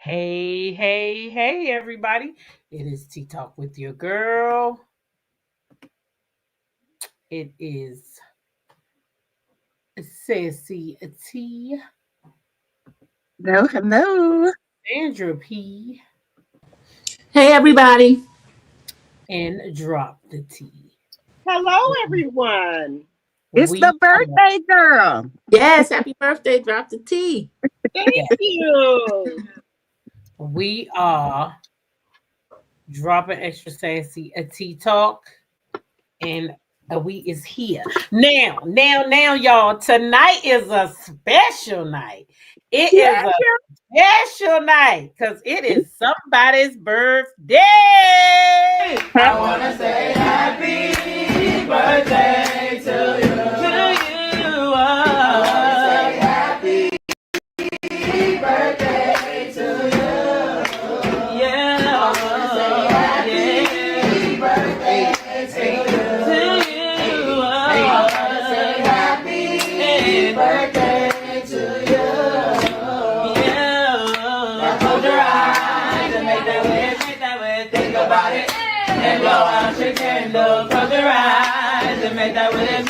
Hey, hey, hey, everybody. It is Tea Talk with your girl. It is Sassy T, Hello, hello. Sandra P, Hey, everybody. and Drop the T. Hello, everyone. It's We the birthday girl. Yes, happy birthday. Drop the T. Thank you. we are dropping extra sassy a tea talk, and we is here now, y'all. Tonight is a special night. It is Yeah, a special night because it yeah. is somebody's birthday. Happy I want to say happy birthday to you. To you. I want to say happy birthday to you. Yeah. I want to say happy birthday to you. I want to say happy birthday to you. Yeah. Close your eyes and make that wish, think about it. And blow out your candle, close your eyes and make that wish,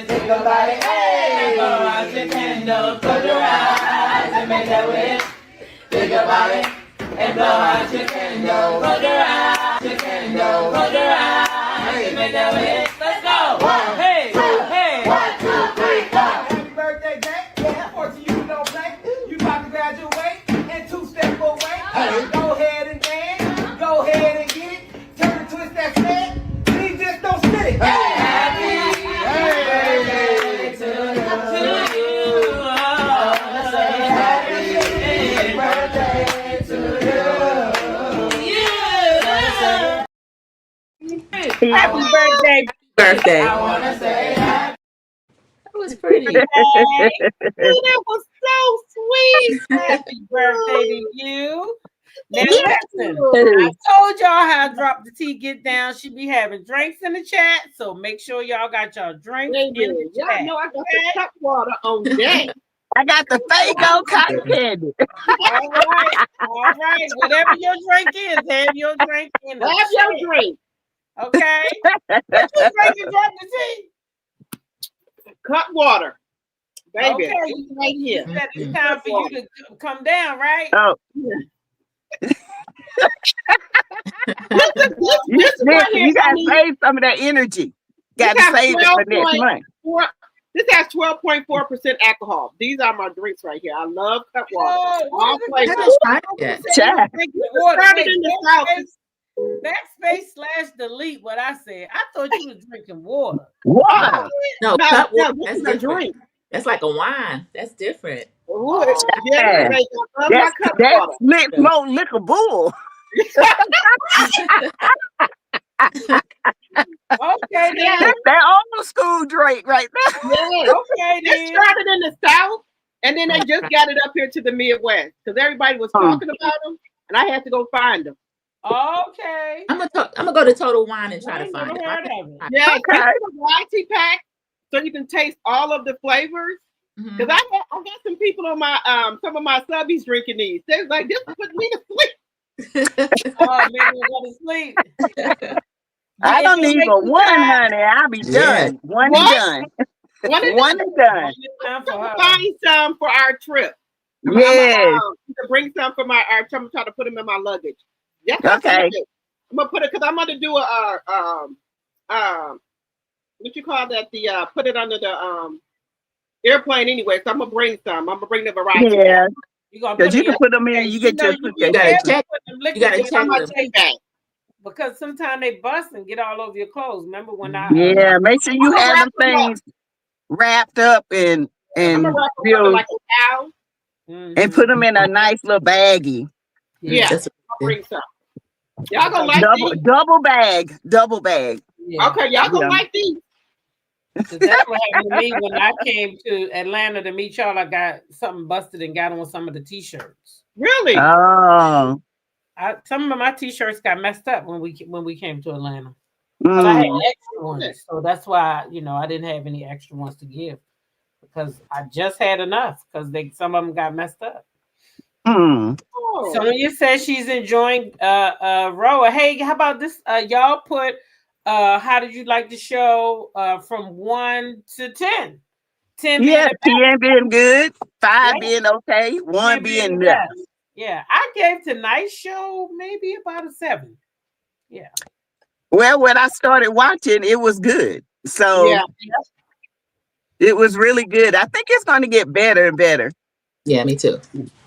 think about it. Hey! And blow out your candle, close your eyes and make that wish, think about it. And blow out your candle, close your eyes, close your eyes and make that wish. Let's go! Hey! Hey! 1, 2, 3, 4. Happy birthday, Jake. Yeah, or to you don't play. You about to graduate and 2 step away. Hey. Go ahead and dance, go ahead and get it. Turn and twist that snare, please just don't spit it. Hey. Happy birthday to you. Happy birthday. Birthday. I wanna say happy That was pretty. birthday. Ooh, that was so sweet. Happy birthday to you. Now Thank listen, you. I told y'all how Drop the T get down. She be having drinks in the chat, so make sure y'all got y'all drinks in Baby, the y'all chat. know I got the cup water on deck. I got the Fago cotton candy. All right. Whatever your drink is, have your drink in the Have chat. your drink. Okay. What you drinking, Drop the T? Cup water. Baby, Okay. it's right here. You said it's time for you to come down, right? Oh, This is right here. you gotta save some of that energy. Got to save it for next month. This has 12.4% alcohol. These are my drinks right here. I love cup water. Oh, All I flavors. haven't tried it yet. Chat. Started in the South. Backspace/delete what I said. I thought you was drinking water. Wow. No, No, cup water. this That's is a different. drink. That's like a wine. That's different. Ooh, yeah, baby, I love my cup That's water. Slick Smoke Liquor Bull. Okay, then. That's that old school drink right there. Yes. Okay, It then. started in the South, and then they just got it up here to the Midwest because everybody was talking about them, and I had to go find them. Okay. I'm gonna go to Total Wine and try I to ain't find never it. heard of it. Yeah, Okay. this is a variety pack, so you can taste all of the flavors. Mhm. Because I got some people on my some of my subbies drinking these. They're like, this put me to sleep. Oh, maybe we'll go to sleep. I don't need but one, honey. honey. I'll be Yeah. done. One What? and done. One of One them. and done. Time for her. Find some for our trip. Yes. To bring some for our trip. I'm trying to put them in my luggage. Yes, Okay. I'm gonna put it because I'm gonna do a what you call that? The put it under the airplane anyway. So I'm gonna bring some. I'm gonna bring the variety. Yeah. You gonna Because put you can put them in. You get your You gotta check. You gotta check my them. take bag. because sometimes they bust and get all over your clothes. Remember when I Yeah. Make sure you I'm have them gonna wrap 'em things wrapped up I'm gonna wrap them filled- like a towel. and put them in a nice little baggie. Yeah, That's I'll bring some. Y'all gonna like these? Double bag. Yeah. Okay, y'all gonna Yeah. like these? 'Cause that's what happened to me when I came to Atlanta to meet y'all. I got something busted and got on some of the t-shirts. Really? Oh. Some of my t-shirts got messed up when we came to Atlanta. But I had extra ones, so that's why I didn't have any extra ones to give because I just had enough because some of them got messed up. Hmm. Oh. Sonia says she's enjoying rhoa. Hey, how about this? Y'all put how did you like the show from 1 to 10? 10 being Yeah, the best. 10 being good, 5 Yeah. being okay, 1 10 being the nothing. best. Yeah, I gave tonight's show maybe about a 7. Yeah. Well, when I started watching, it was good. So Yeah. it was really good. I think it's going to get better and better. Yeah, me too.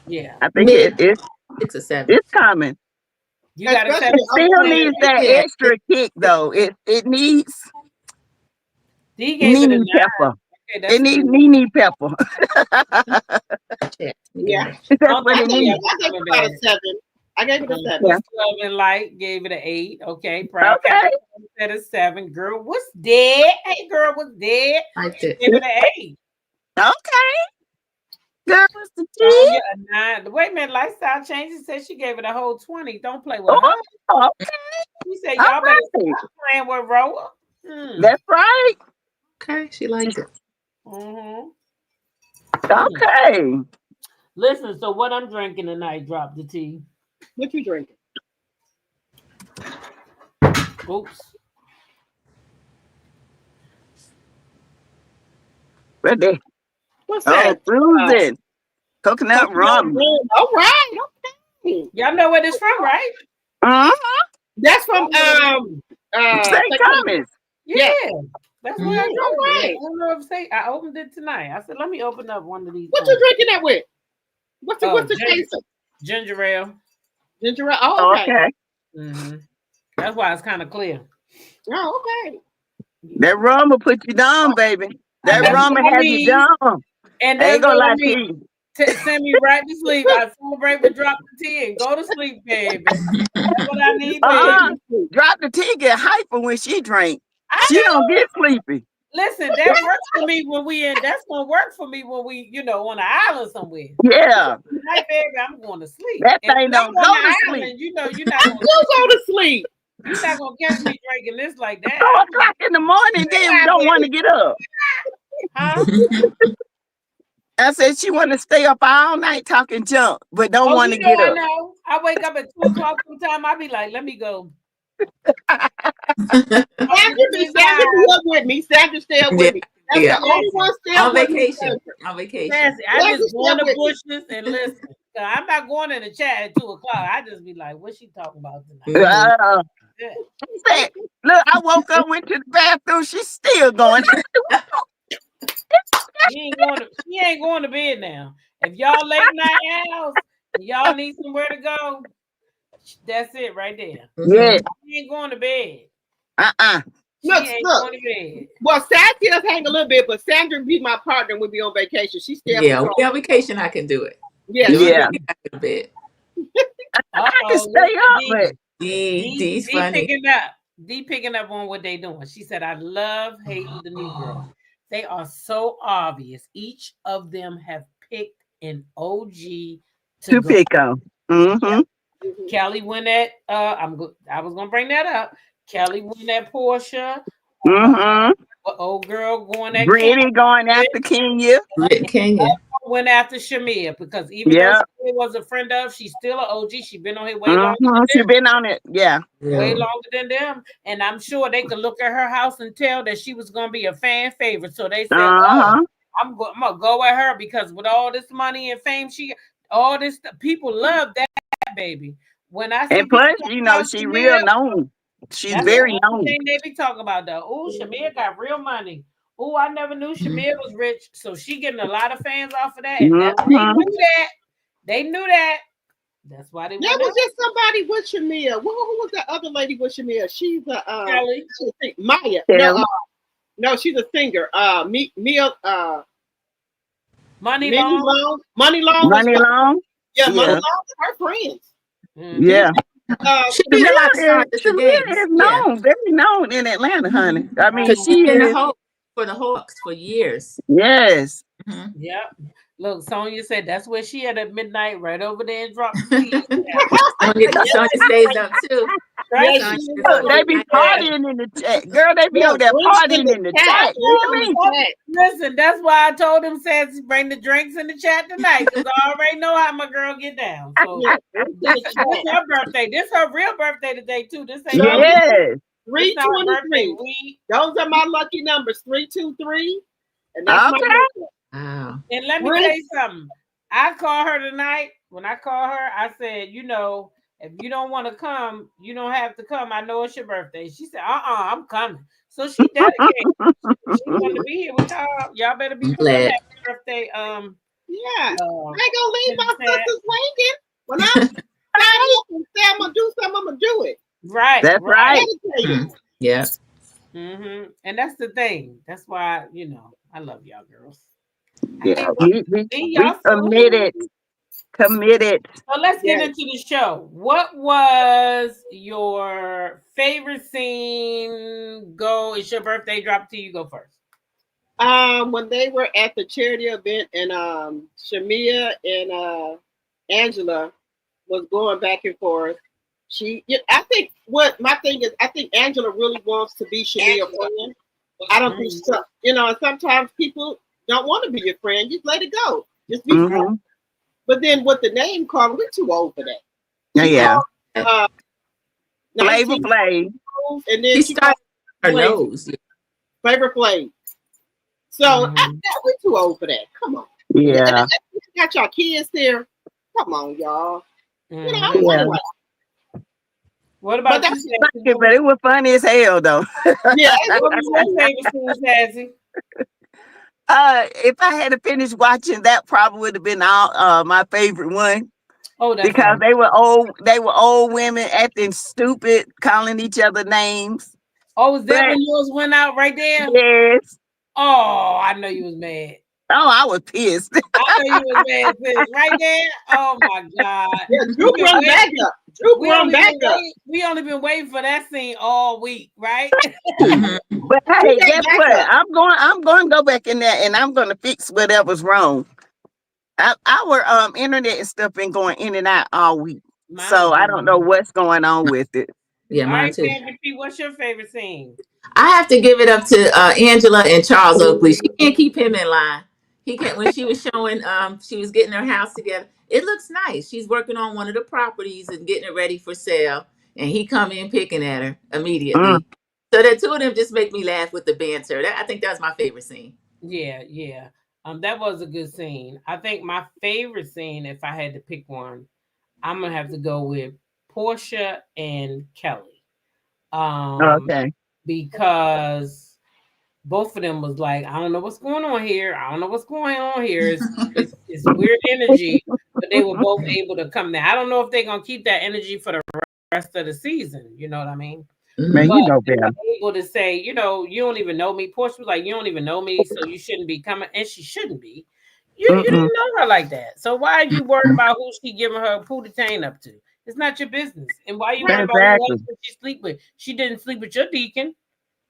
Yeah. I think Mid. it's 6 or 7. coming. You got to Especially It still needs that Yeah. extra kick, though. It needs D gave it a 9. pepper. Okay, that's It needs good. Nene pepper. Check. Yeah. That's what it I needs. gave it about a 7. I gave it a 7. Yeah. 12 and Light gave it an 8. Okay, proud Okay. Captain said a 7. Girl, what's dead? Hey, girl, what's dead? Liked it. Give it an 8. Okay. Girl, what's the Sonya tea? a 9. The Wait a minute, Lifestyle Changes said she gave it a whole 20. Don't play with Oh, her. okay. She said All y'all better right. stop playing with rhoa. That's right. Okay, she liked it. Mm-hmm. Okay. Listen, so what I'm drinking tonight, Drop the Tea. What you drinking? Oops. Ready. What's Oh, that? cruising. Coconut rum. All right. Okay. Y'all know where this from, right? Uh-huh. That's from St. St. Thomas. Yeah. That's where I All got right. it. I don't know if I opened it tonight. I said, let me open up one of these. What you drinking that with? What's the ginger, taste of? ginger ale. Ginger ale? Oh, okay. Okay. Mm-hmm. That's why it's kind of clear. Oh, okay. That rum will put you down, baby. That That's rum will what I have you mean. down. And I that's ain't gonna what I lie to mean. you. Send me right to sleep. I celebrate with Drop the Tea and go to sleep, baby. That's what I need, baby. Dr. T get hyper when she drink. I She know. don't get sleepy. Listen, that works for me when we in. That's gonna work for me when we, on an island somewhere. Yeah. Tonight, baby, I'm going to sleep. That And thing when I'm don't on go the to island, sleep. you're not I gonna do go to sleep. you're not gonna catch me drinking this like that. 4 o'clock in the morning, then don't want to get up. Huh? I said she want to stay up all night talking junk, but don't Oh, want to you know get I up. know. I wake up at 2 o'clock sometime. I be like, let me go. Sandra be up with me. Sandra stay up with me. That's Yeah. the only one stay up On with me. vacation. On vacation. Sassy, I Sandra just go in stay the with me. bushes and listen. I'm not going in the chat at 2 o'clock. I just be like, what's she talking about tonight? Yeah. Said, look, I woke up, went to the bathroom. She's still going. She ain't going to bed now. If y'all late night owls and y'all need somewhere to go, that's it right there. Yeah. She ain't going to bed. She Look, ain't look. going to bed. Well, Sassy does hang a little bit, but Sandra be my partner when we on vacation. She stay up. Yeah, when we on vacation, I can do it. Yeah. Yeah. I can bed. I can stay up, but D's D funny. picking up on what they doing. She said, I love hating the Negro. They are so obvious. Each of them have picked an OG to pick on. Mm-hmm. Kelly went at I was gonna bring that up. Kelly went at Porsha. Mm-hmm. Old girl going at Brittany going after Kenya. Kenya. Went after Shamia because even though Shamia was a friend of, she's still an OG. She's been on here way longer than them. She been on it, way longer than them. And I'm sure they could look at her house and tell that she was gonna be a fan favorite. So they said, I'm gonna go at her because with all this money and fame, all this people love that baby. When I see and plus, she real known. She's very known. They be talking about though. Oh, Shamia got real money. Oh, I never knew Shamia was rich, so she getting a lot of fans off of that. And they knew that. That's why they. There was just somebody with Shamia. Who was that other lady with Shamia? She's a Kelly. Maya. No, she's a singer. Mia. Money Long. Money Long. Money Long. Yeah, Money Long. Her friends. Yeah. Shamia is known, very known in Atlanta, honey. I mean, because she in the Hawks for the Hawks for years. Yes. Yep. Look, Sonya said that's where she at midnight, right over there and dropped the keys. Sonya stays up too. Right? They be partying in the chat. Girl, they be over there partying in the chat. Listen, that's why I told him, says bring the drinks in the chat tonight, because I already know how my girl get down. So this her birthday. This her real birthday today, too. This ain't 323. Those are my lucky numbers. 323. And that's my birthday. Wow. And let me tell you something. I called her tonight. When I called her, I said, if you don't want to come, you don't have to come. I know it's your birthday. She said, I'm coming. So she dedicated. She wanted to be here with y'all. Y'all better be glad. Happy birthday. I ain't gonna leave my sisters waiting. When I sign up and say I'm gonna do something, I'm gonna do it. Right. That's right. Yeah. Mm-hmm. And that's the thing. That's why, I love y'all girls. Yeah, we committed. So let's get into the show. What was your favorite scene? Go, it's your birthday, drop to you, go first. When they were at the charity event and Shamia and Angela was going back and forth. I think what my thing is, I think Angela really wants to be Shamia's friend. I don't think so. Sometimes people don't want to be your friend. Just let it go. Just be friends. But then with the name calling, we're too old for that. Yeah. Flavor Flav. And then she started her nose. Flavor Flav. So we're too old for that. Come on. Yeah. You got your kids there. Come on, y'all. What about you? But it was funny as hell, though. Yeah. What was your favorite scene, Sassy? If I had to finish watching, that probably would have been my favorite one. Oh, that's because they were old women acting stupid, calling each other names. Oh, was that when yours went out right there? Yes. Oh, I know you was mad. Oh, I was pissed. I know you was mad, sis. Right there. Oh my God. Yeah, you brought back up. Drew We going only back been up. waiting for that scene all week, right? Mhm. But hey, got guess back what? up. I'm going to go back in there and I'm going to fix whatever's wrong. Our internet and stuff been going in and out all week, Mine so I don't know too. what's going on with it. Yeah, All mine right, too. Sandra P, what's your favorite scene? I have to give it up to Angela and Charles Oakley. She can't keep him in line. He can't. When she was showing, she was getting her house together. It looks nice. She's working on one of the properties and getting it ready for sale. And he come in picking at her Mm. immediately. So the two of them just make me laugh with the banter. I think that's my favorite scene. Yeah. That was a good scene. I think my favorite scene, if I had to pick one, I'm gonna have to go with Porsha and Kelly. Okay. Because both of them was like, I don't know what's going on here. I don't know what's going on here. It's weird energy, but they were both able to come there. I don't know if they're gonna keep that energy for the rest of the season. You know what I mean? Man, Mhm. you But know they were better. able to say, you don't even know me. Portia was like, you don't even know me, so you shouldn't be coming, and she shouldn't be. You Mm-mm. don't know her like that. So why are you worried about who she giving her pootie up to? It's not your business. And why you worried about who Exactly. husband she sleep with? She didn't sleep with your deacon.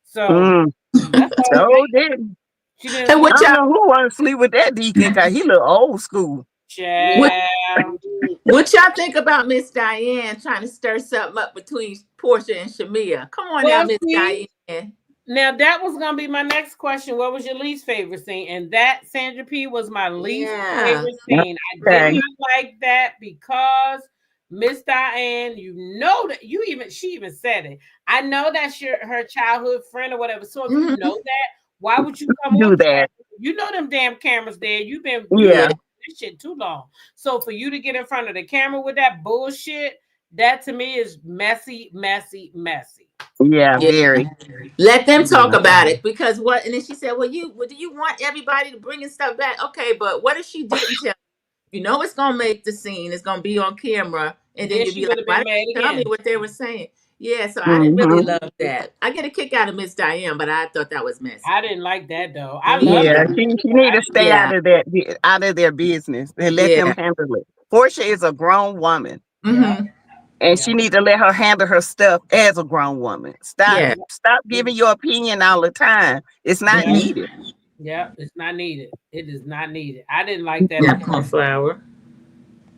So Mm. that's all it So means. did She didn't And sleep I what don't y'all know who want to sleep with that deacon because he look old school. Yeah. what child. what y'all think about Miss Diane trying to stir something up between Portia and Shamia? Come on now, Well, Miss see, Diane. now that was gonna be my next question. What was your least favorite scene? And that Sandra P was my least Yeah. favorite scene. I did Okay. not like that because Miss Diane, you know that she even said it. I know that's her childhood friend or whatever. So if you Mhm. know that, why would you come on Do camera? that. You know them damn cameras there. You've been Yeah. Yeah. doing this shit too long. So for you to get in front of the camera with that bullshit, that to me is messy, messy, messy. Yeah. Yeah. Very. Let them talk Yeah. about it because what? And then she said, well, do you want everybody to bring stuff back? Okay, but what if she didn't tell? You know, it's gonna make the scene. It's gonna be on camera, and then Then you'll she be would like, have why been didn't mad you tell me again. what they were saying? Yeah, so I didn't really Mm-hmm. love that. I get a kick out of Miss Diane, but I thought that was messy. I didn't like that though. I love Yeah. Yeah, Diane, She but need I to didn't stay like. yeah, out of their business and let them yeah. handle it. Portia is a grown woman, Yeah, Hmm. and yeah, she need to let her handle her stuff as a grown woman. Stop. Yeah. Stop giving your opinion all the time. It's not yeah, Hmm. needed. yeah. It's not needed. It is not needed. I didn't like that Yeah, at cornflower.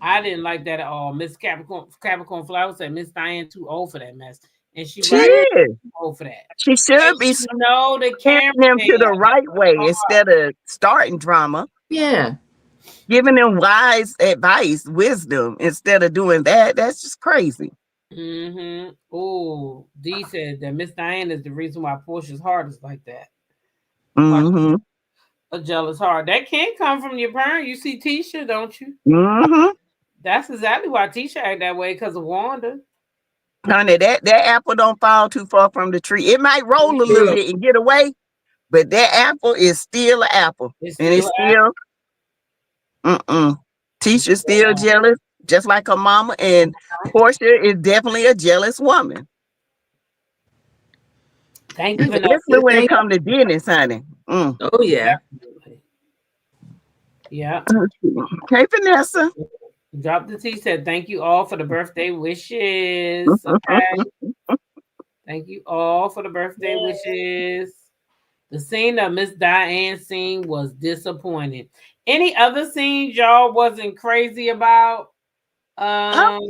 I didn't like that at all. Miss Capricorn Flower said Miss Diane too old for that mess. And she She right, is. too old for that. She And should be she know the steering camera them man to the is right way hard. instead of starting drama, Yeah. giving them wise advice, wisdom instead of doing that. That's just crazy. Mm-hmm. Oh, D said that Miss Diane is the reason why Portia's heart is like that. Why Mm-hmm. a jealous heart. That can't come from your parent. You see Tisha, don't you? Mm-hmm. That's exactly why Tisha act that way because of Wanda. Honey, that apple don't fall too far from the tree. It might roll a little True. bit and get away, but that apple is still an apple. It's And it's still still, mm-mm. Tisha's still jealous, just like her mama. And Portia is definitely a jealous woman. Thank you, Vanessa. Especially when it Thank. comes to business, honey. Mm. Oh yeah. Absolutely. Yeah. Okay, Vanessa. Drop the T said, thank you all for the birthday wishes. Okay. Thank you all for the birthday wishes. The scene of Miss Diane scene was disappointing. Any other scenes y'all wasn't crazy about? Oh,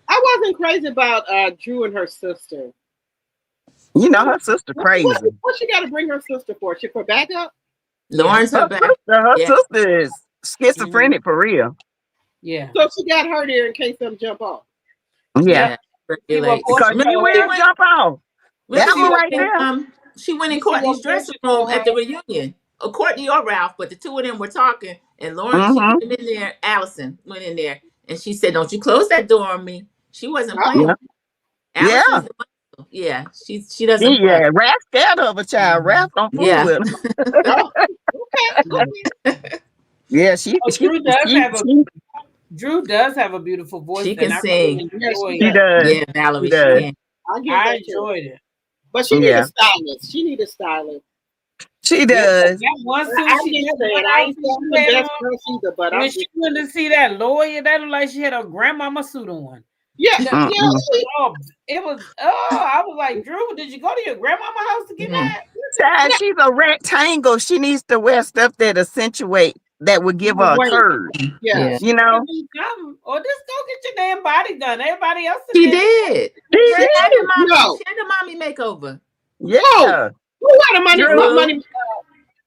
I wasn't crazy about Drew and her sister. you know her sister What, crazy. what she got to bring her sister for? She for backup? Yeah. Lauren's her Her back. sister, her Yeah. sister is Mhm. schizophrenic for real. Yeah. So she got her there in case something jump off. Yeah, Yep. Yeah. See what Regulates. Portia because Remember she told when he will her? went? jump off. You Remember That see she one what went right in there. she went in you see Courtney's what dressing Portia room told at her? the reunion. Or Courtney or Ralph, but the two of them were talking. And Lauren, she Mm-hmm. came in there. Allison went in there, and she said, "Don't you close that door on me." She wasn't playing. Yeah, Oh, yeah, Allison's the muscle. Yeah, she doesn't play. yeah. Raph scared of a child. Raph don't fool Yeah, with her. oh, okay, Yeah. okay. Yeah, she Oh, she she Drew does have a beautiful voice, she can and I really sing. Yes, she enjoyed she it. does. does. Yeah, She Valerie, she does. can. I give I that to her. enjoyed it. But she need a Yeah, stylist. She need a stylist. she Yeah, does. that one I- suit I'm she just that saying, one I ain't outfit saying I'm she the had best on dress either, but when I'm she just went to see that lawyer, that looked like she had her grandmama suit on. Yeah, The- yeah. it was. Oh, I was like, Drew, did you go to your grandmama house to get that? Child, she's a rectangle. She needs to wear stuff that accentuate, that would give her a Wait, curve. yeah. Yeah. You know, Or just go get your damn body done. Everybody else in She there. did. she She had the did. mommy. No. She had the mommy makeover. Oh, Yeah, who had the money? What Drew, money?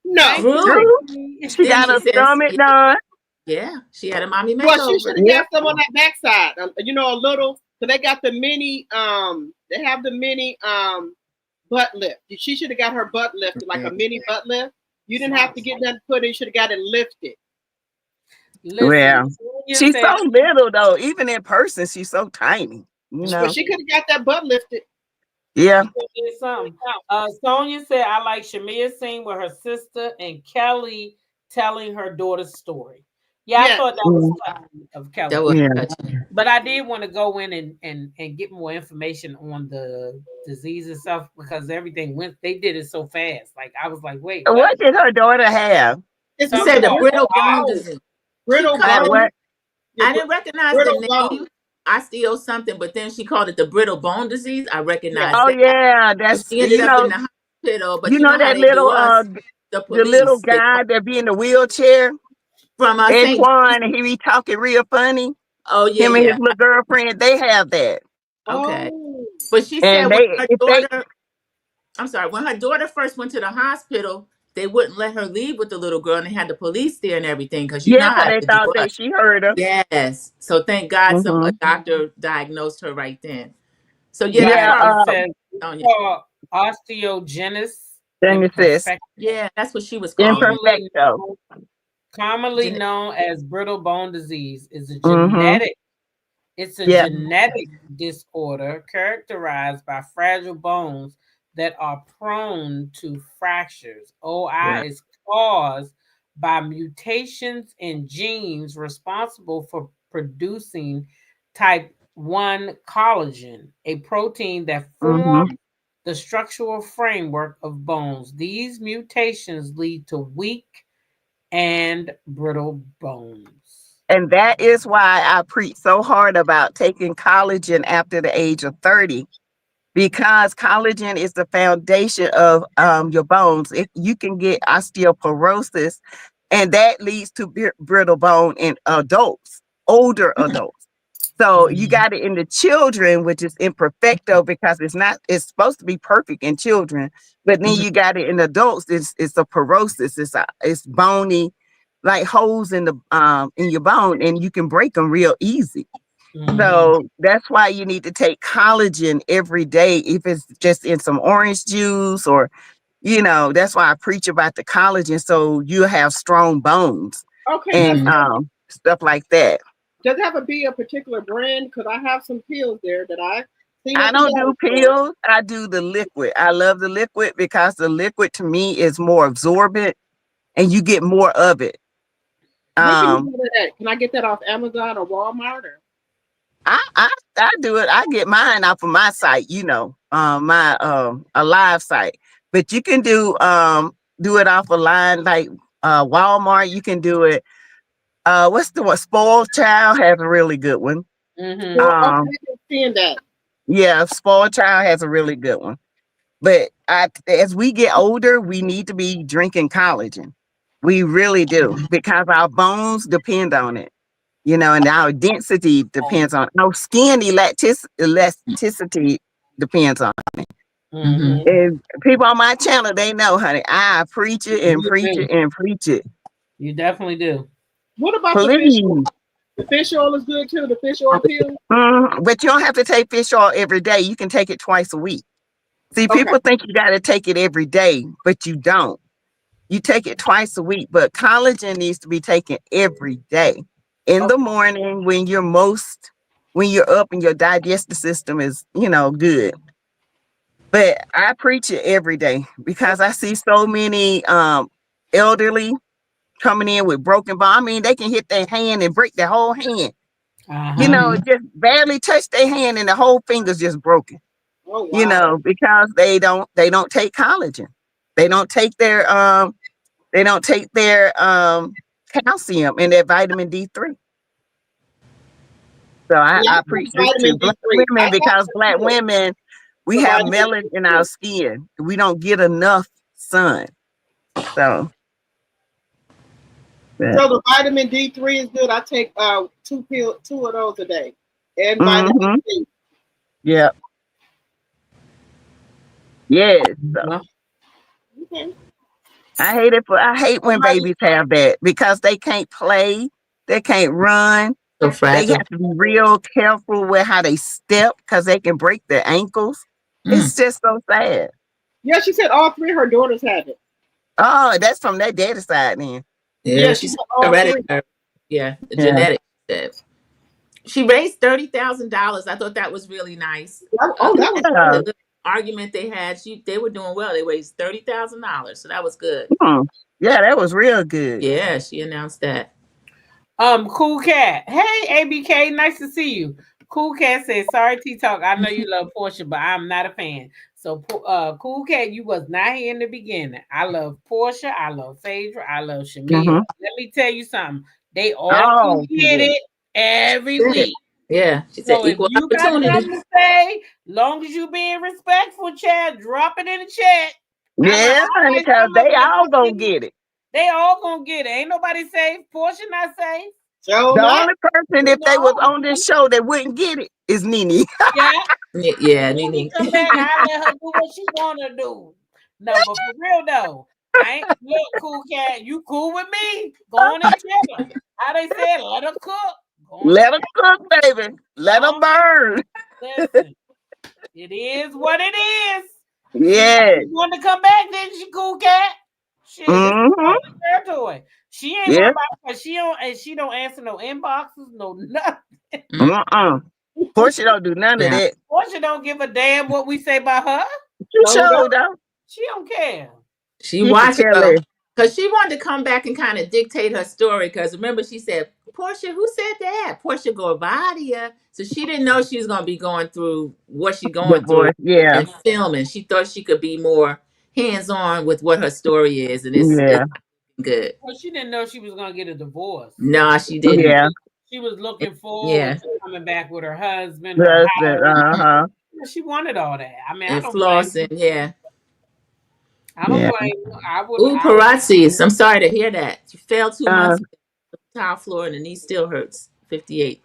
No. Thank you. Drew. Drew. She Then got she her says, stomach yeah, done. yeah, she had a mommy Well, she makeover. should have Yep. got some on that backside. You know, a little. So they got the mini. They have the mini butt lift. She should have got her butt lifted, like a mini butt lift. You didn't have to get nothing put in. You should have got it lifted. Well, Listen, Sonia she's said, so little though. Even in person, she's so tiny. You But know. she could have got that butt lifted. Yeah. did something. Sonia said, I like Shamia's scene with her sister and Kelly telling her daughter's story. Yeah, I Yeah. thought that was touching of Kelly. That was Yeah. touching. But I did want to go in and get more information on the disease and stuff because everything went. They did it so fast. Like I was like, wait, what? What did her daughter have? It's She Something said the about brittle bone wow. disease. She brittle cut That the, bone. what? I didn't recognize Brittle the bone. name. Osteo something, but then she called it the brittle bone disease. I Yeah. recognized Oh that. yeah, So that's she ended up in the hospital, but you you know know how that they do little us, the the little police. They guy that be in the wheelchair, from St. Antoine, and he be talking real funny. Oh yeah, Him and his yeah. little girlfriend, they have that, Okay. Oh. But she said and when they her if they daughter, I'm sorry, when her daughter first went to the hospital, they wouldn't let her leave with the little girl, and they had the police there and everything, because you know yeah, 'cause how they they do thought that us. she heard her. Yes. So thank God a Hmm. doctor diagnosed her right then. So yeah, that's Yeah, why I Blackheart was says on you. called osteogenesis Genesis imperfecta, Yeah, that's what she was calling it. imperfecto. commonly Gen- known as brittle bone disease, is a Mm-hmm. genetic. It's a Yeah. genetic disorder characterized by fragile bones that are prone to fractures. OI Right. is caused by mutations in genes responsible for producing type 1 collagen, a protein that Mm-hmm. forms the structural framework of bones. These mutations lead to weak and brittle bones. And that is why I preach so hard about taking collagen after the age of 30, because collagen is the foundation of your bones. If you can get osteoporosis, and that leads to brittle bone in adults, older adults. So you got it in the children, which is imperfecto, because it's supposed to be perfect in children, but then Mhm. you got it in adults. It's a porosis. It's bony, like holes in your bone, and you can break them real easy. So that's why you need to take collagen every day, if it's just in some orange juice, or that's why I preach about the collagen, so you have strong bones Okay. Now, and stuff like that. does it have to be a particular brand? Because I have some pills there that I seen I at the don't dollar do store. pills. I do the liquid. I love the liquid because the liquid to me is more absorbent and you get more of it. Where can you Um, get it at? Can I get that off Amazon or Walmart? Or I do it. I get mine off of my site, my a live site. But you can do it off a line like Walmart. You can do it. What's the one? Spoiled Child has a really good one. Mm-hmm. well, okay, Um, I'm seeing that. yeah, Spoiled Child has a really good one. But as we get older, we need to be drinking collagen. We really do, because our bones depend on it, and our density depends on our skin elasticity depends on. Mhm. Mm-hmm. And people on my channel, they know, honey. I preach it and You preach do. it and preach it. You definitely do. What about the fish oil? Please. The fish oil is good too. The fish oil pill. But you don't have to take fish oil every day. You can take it twice a week. See, Okay. people think you got to take it every day, but you don't. You take it twice a week, but collagen needs to be taken every day. In the Okay. morning, when you're up and your digestive system is, good. But I preach it every day because I see so many elderly coming in with broken bone. I mean, they can hit their hand and break their whole hand. Uh-huh. Just barely touch their hand and the whole finger's just broken. Oh wow. Because they don't take collagen. They don't take their calcium and their vitamin D3. So Yeah, I I preach take this to vitamin black D3. women because black women, we The have vitamin melanin in our D3. skin. We don't get enough sun. So yeah. So the vitamin D3 is good. I take two of those a day, and vitamin Mm-hmm. C. Yeah. Yes. So Well, Okay. I hate when babies have that because they can't play, they can't run. So They fragile. have to be real careful with how they step because they can break their ankles. Mm. It's just so sad. Yeah, she said all three of her daughters have it. Oh, that's from their daddy side then. Yeah, Yeah, she she said said all three. hereditary. Yeah, the Yeah. genetic. She raised $30,000. I thought that was really nice. Oh, that was The Yeah. good. little argument they had, they were doing well. They raised $30,000, so that was good. Hmm. Yeah, that was real good. Yeah, she announced that. Cool Cat. Hey, ABK, nice to see you. Cool Cat says, sorry, T-Talk. I know you love Porsha, but I'm not a fan. So, Cool Cat, you was not here in the beginning. I love Porsha. I love Phaedra. I love Shamia. Mm-hmm. Let me tell you something. They all Oh, get it every Yeah, week. yeah. She said So if equal you got opportunity. something to say, long as you being respectful, Chad, drop it in the chat. I'm a yeah, honey, highlight because some of they it. all gonna get it. They all gonna get it. Ain't nobody safe. Porsha not safe. So The not. only person, if they was on this show that wouldn't get it, is Nene. Yeah. Yeah, When we Nene. come back, I let her do what she wanna do. No, but for real though, I ain't look, Cool Cat. You cool with me? Go on and tell her. How they said, let her cook. Go on and Let her cook, baby. Let her burn. listen. It is what it is. Yes. She wanted to come back, didn't she, Cool Cat? Shit, this is Mm-hmm. public territory. She ain't Yeah. worried about it. She don't answer no inboxes, no nothing. Uh-uh. Portia don't do none of Yeah. that. Portia don't give a damn what we say about her. She No, showed though. She don't care. She You could watched tell though, her. because she wanted to come back and kind of dictate her story. Because remember, she said, "Portia, who said that? Portia Gorbadia." So she didn't know she was going to be going through what she going through Divorce. Yeah. and filming. She thought she could be more hands on with what her story is, and it's Yeah. good. Well, she didn't know she was gonna get a divorce. No, she didn't. Yeah. She was looking forward Yeah, to coming back with her husband, her Husband. house. Uh-huh. She wanted all that. I mean, I and don't blame flossing. her. Yeah. I don't Yeah. blame her. Ooh, Parazzi's. I'm sorry to hear that. She fell 2 months Uh, ago on the tile floor and the knee still hurts. 58.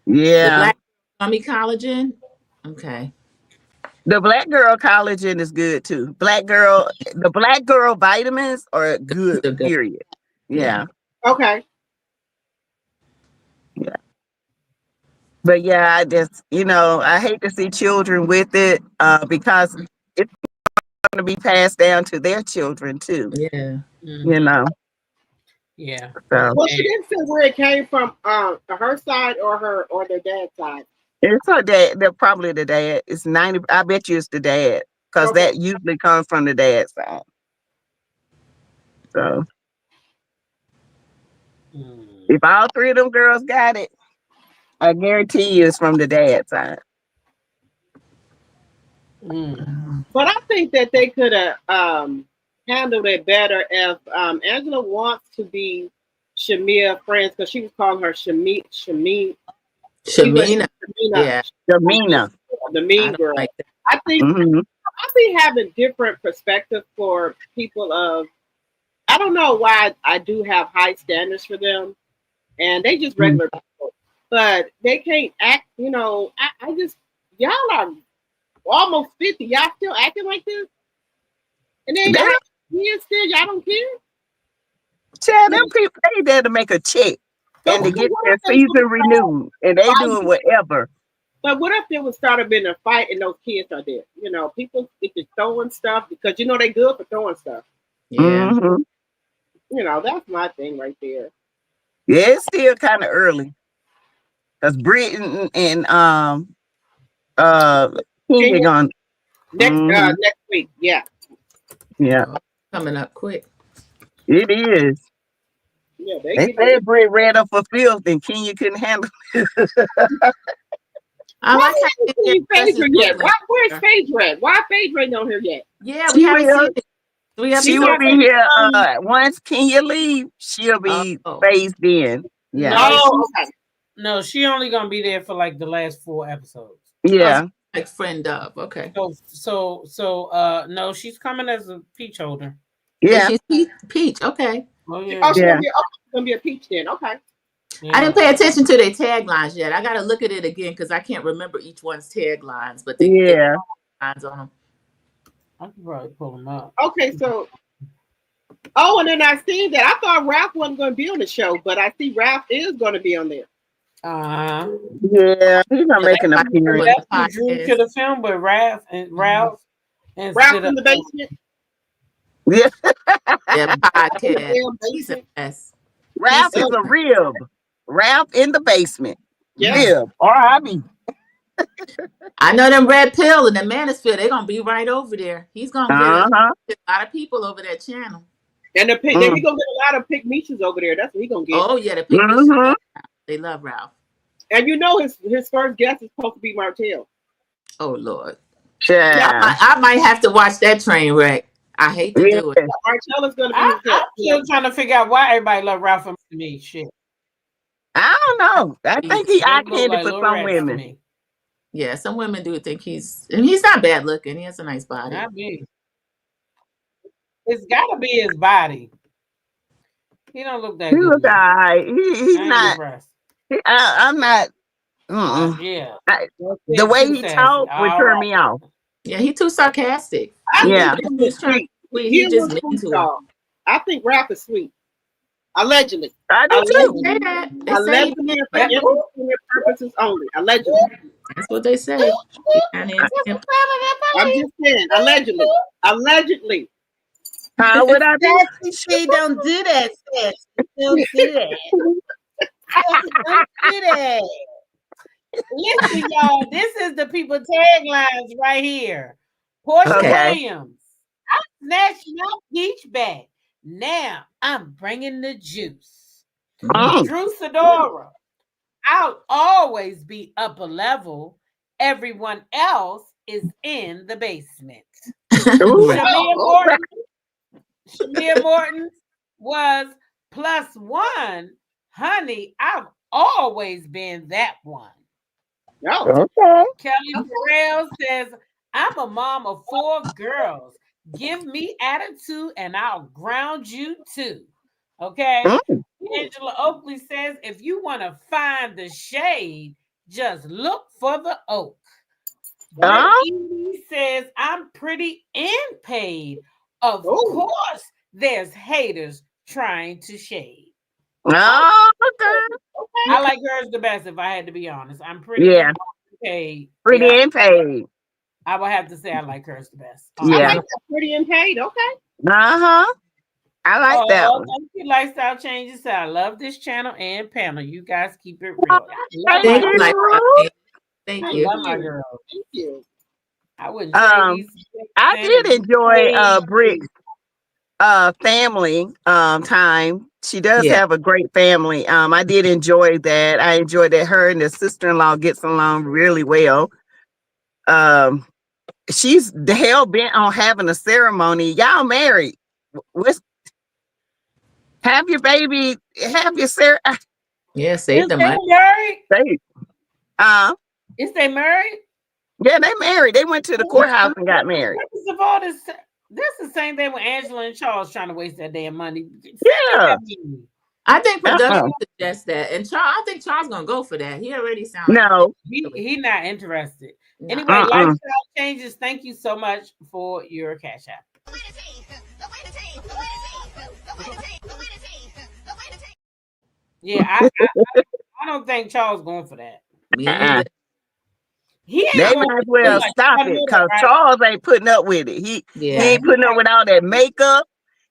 The yeah. black gummy collagen. Okay. The black girl collagen is good too. The black girl vitamins are good, They're good. period. Yeah. Yeah. okay. Yeah. But yeah, I just, I hate to see children with it because it's going to be passed down to their children too, Yeah. you know. Yeah. So Well, she didn't say where it came from, her side or their dad's side. it's her dad, probably the dad. It's 90, I bet you it's the dad because Okay. that usually comes from the dad's side. So if all three of them girls got it, I guarantee you it's from the dad's side. But I think that they could have handled it better if Angela wants to be Shamia friends because she was calling her Shamina. She was Shamina. Yeah. Jamina. the I mean don't girl. like that. I think Mm-hmm. I be having different perspective for people of. I don't know why I do have high standards for them, and they just regular people, but they can't act. I just y'all are almost 50. Y'all still acting like this, and then y'all They're, kids still. Y'all don't care. child, them people, they there to make a check and So, to so get what their if they season would renewed, and they fight? doing whatever. But what if there would start up in a fight and those kids are there? People get to throwing stuff because they good for throwing stuff. Yeah. Mm-hmm. That's my thing right there. Yeah, it's still kind of early because Britain and Kenya Kenya, gone. Mm-hmm. next week, yeah. Yeah, Oh, coming up quick. it is. Yeah, They said Brit ran up for filth and Kenya couldn't handle I why like how we they haven't their seen dresses Phaedra look yet? like Where's her. Phaedra at? Why Phaedra ain't on here yet? Yeah, we She haven't will. seen it. 3 She She will episodes. got be that. here once Kenya leave. She'll be Oh. phased in. Yeah. No, Oh, okay. No, she only gonna be there for like the last 4 episodes. Yeah. Like friend of. Okay. So no, she's coming as a peach holder. Yeah. She's Peach. Okay. Oh yeah. Oh, she's Yeah. gonna be a peach then. Okay. Yeah. I didn't pay attention to their taglines yet. I got to look at it again because I can't remember each one's taglines, but they Yeah. lines on them. I could probably pull them up. Okay, so and then I see that I thought Ralph wasn't going to be on the show, but I see Ralph is going to be on there. Yeah, he's gonna make an appearance. That's who drew to the film with Ralph and Ralph in the basement. Yeah. Yeah, podcast. He's a mess. Ralph is a rib. Ralph in the basement. Yeah. Rib. R.I.B. I know them Red Pill and the Manosphere, they're gonna be right over there. He's gonna get a lot of people over that channel. And then he's gonna get a lot of pick Meechas over there. That's what he's gonna get. Oh yeah, the pick Meechas. They love Ralph. And you know his first guest is supposed to be Martell. Oh Lord. Yeah. I might have to watch that train wreck. I hate to do it. Martell is gonna be I'm still trying to figure out why everybody love Ralph and me. Shit. I don't know. I think he eye candy for some women. Me. Yeah, some women do think he's not bad looking. He has a nice body. Not me. It's gotta be his body. He don't look that He good. look alright. He's not. I'm not. Yeah. The way he talk would turn me off. Yeah, he too sarcastic. Yeah. He's trying. He just into it. I think Ralph is sweet. Allegedly. I do too. Allegedly, for entertainment purposes only. Allegedly. That's what they say. I'm just saying. Allegedly. Allegedly. How would I do? She don't do that, sis. Don't do that. Don't do that. Listen, y'all, this is the people taglines right here. Porsha Williams. I'm snatching up peach back. Now I'm bringing the juice. Drew Sidora. I'll always be upper level. Everyone else is in the basement. Shamia Morton was +1. Honey, I've always been that one. Okay. Kelly Burrell says, I'm a mom of 4 girls. Give me attitude and I'll ground you too. Okay. Angela Oakley says, if you want to find the shade, just look for the oak. Evie says, I'm pretty and paid. Of course, there's haters trying to shade. Oh, I like hers the best, if I had to be honest. I'm pretty and paid. Pretty and paid. I would have to say I like hers the best. Yeah. I like that. Pretty and paid. Okay. I like that one. Thank you, Lifestyle Changes. I love this channel and panel. You guys keep it real. Thank you. Thank you. Love my girl. Thank you. I wouldn't trade these. I did enjoy Brick's family time. She does have a great family. I did enjoy that. I enjoyed that her and the sister-in-law gets along really well. She's the hell bent on having a ceremony. Y'all married. Have your baby, have your ceremony. Yeah, save the money. Married? Is they married? Yeah, they married. They went to the courthouse and got married. First of all, this the same thing with Angela and Charles trying to waste that damn money. Yeah. I think production suggests that. And I think Charles gonna go for that. He already sounds he not interested. No. Anyway, Lifestyle Changes, thank you so much for your cash app. Yeah, I don't think Charles going for that. They might as well stop it because Charles ain't putting up with it. He ain't putting up with all that makeup.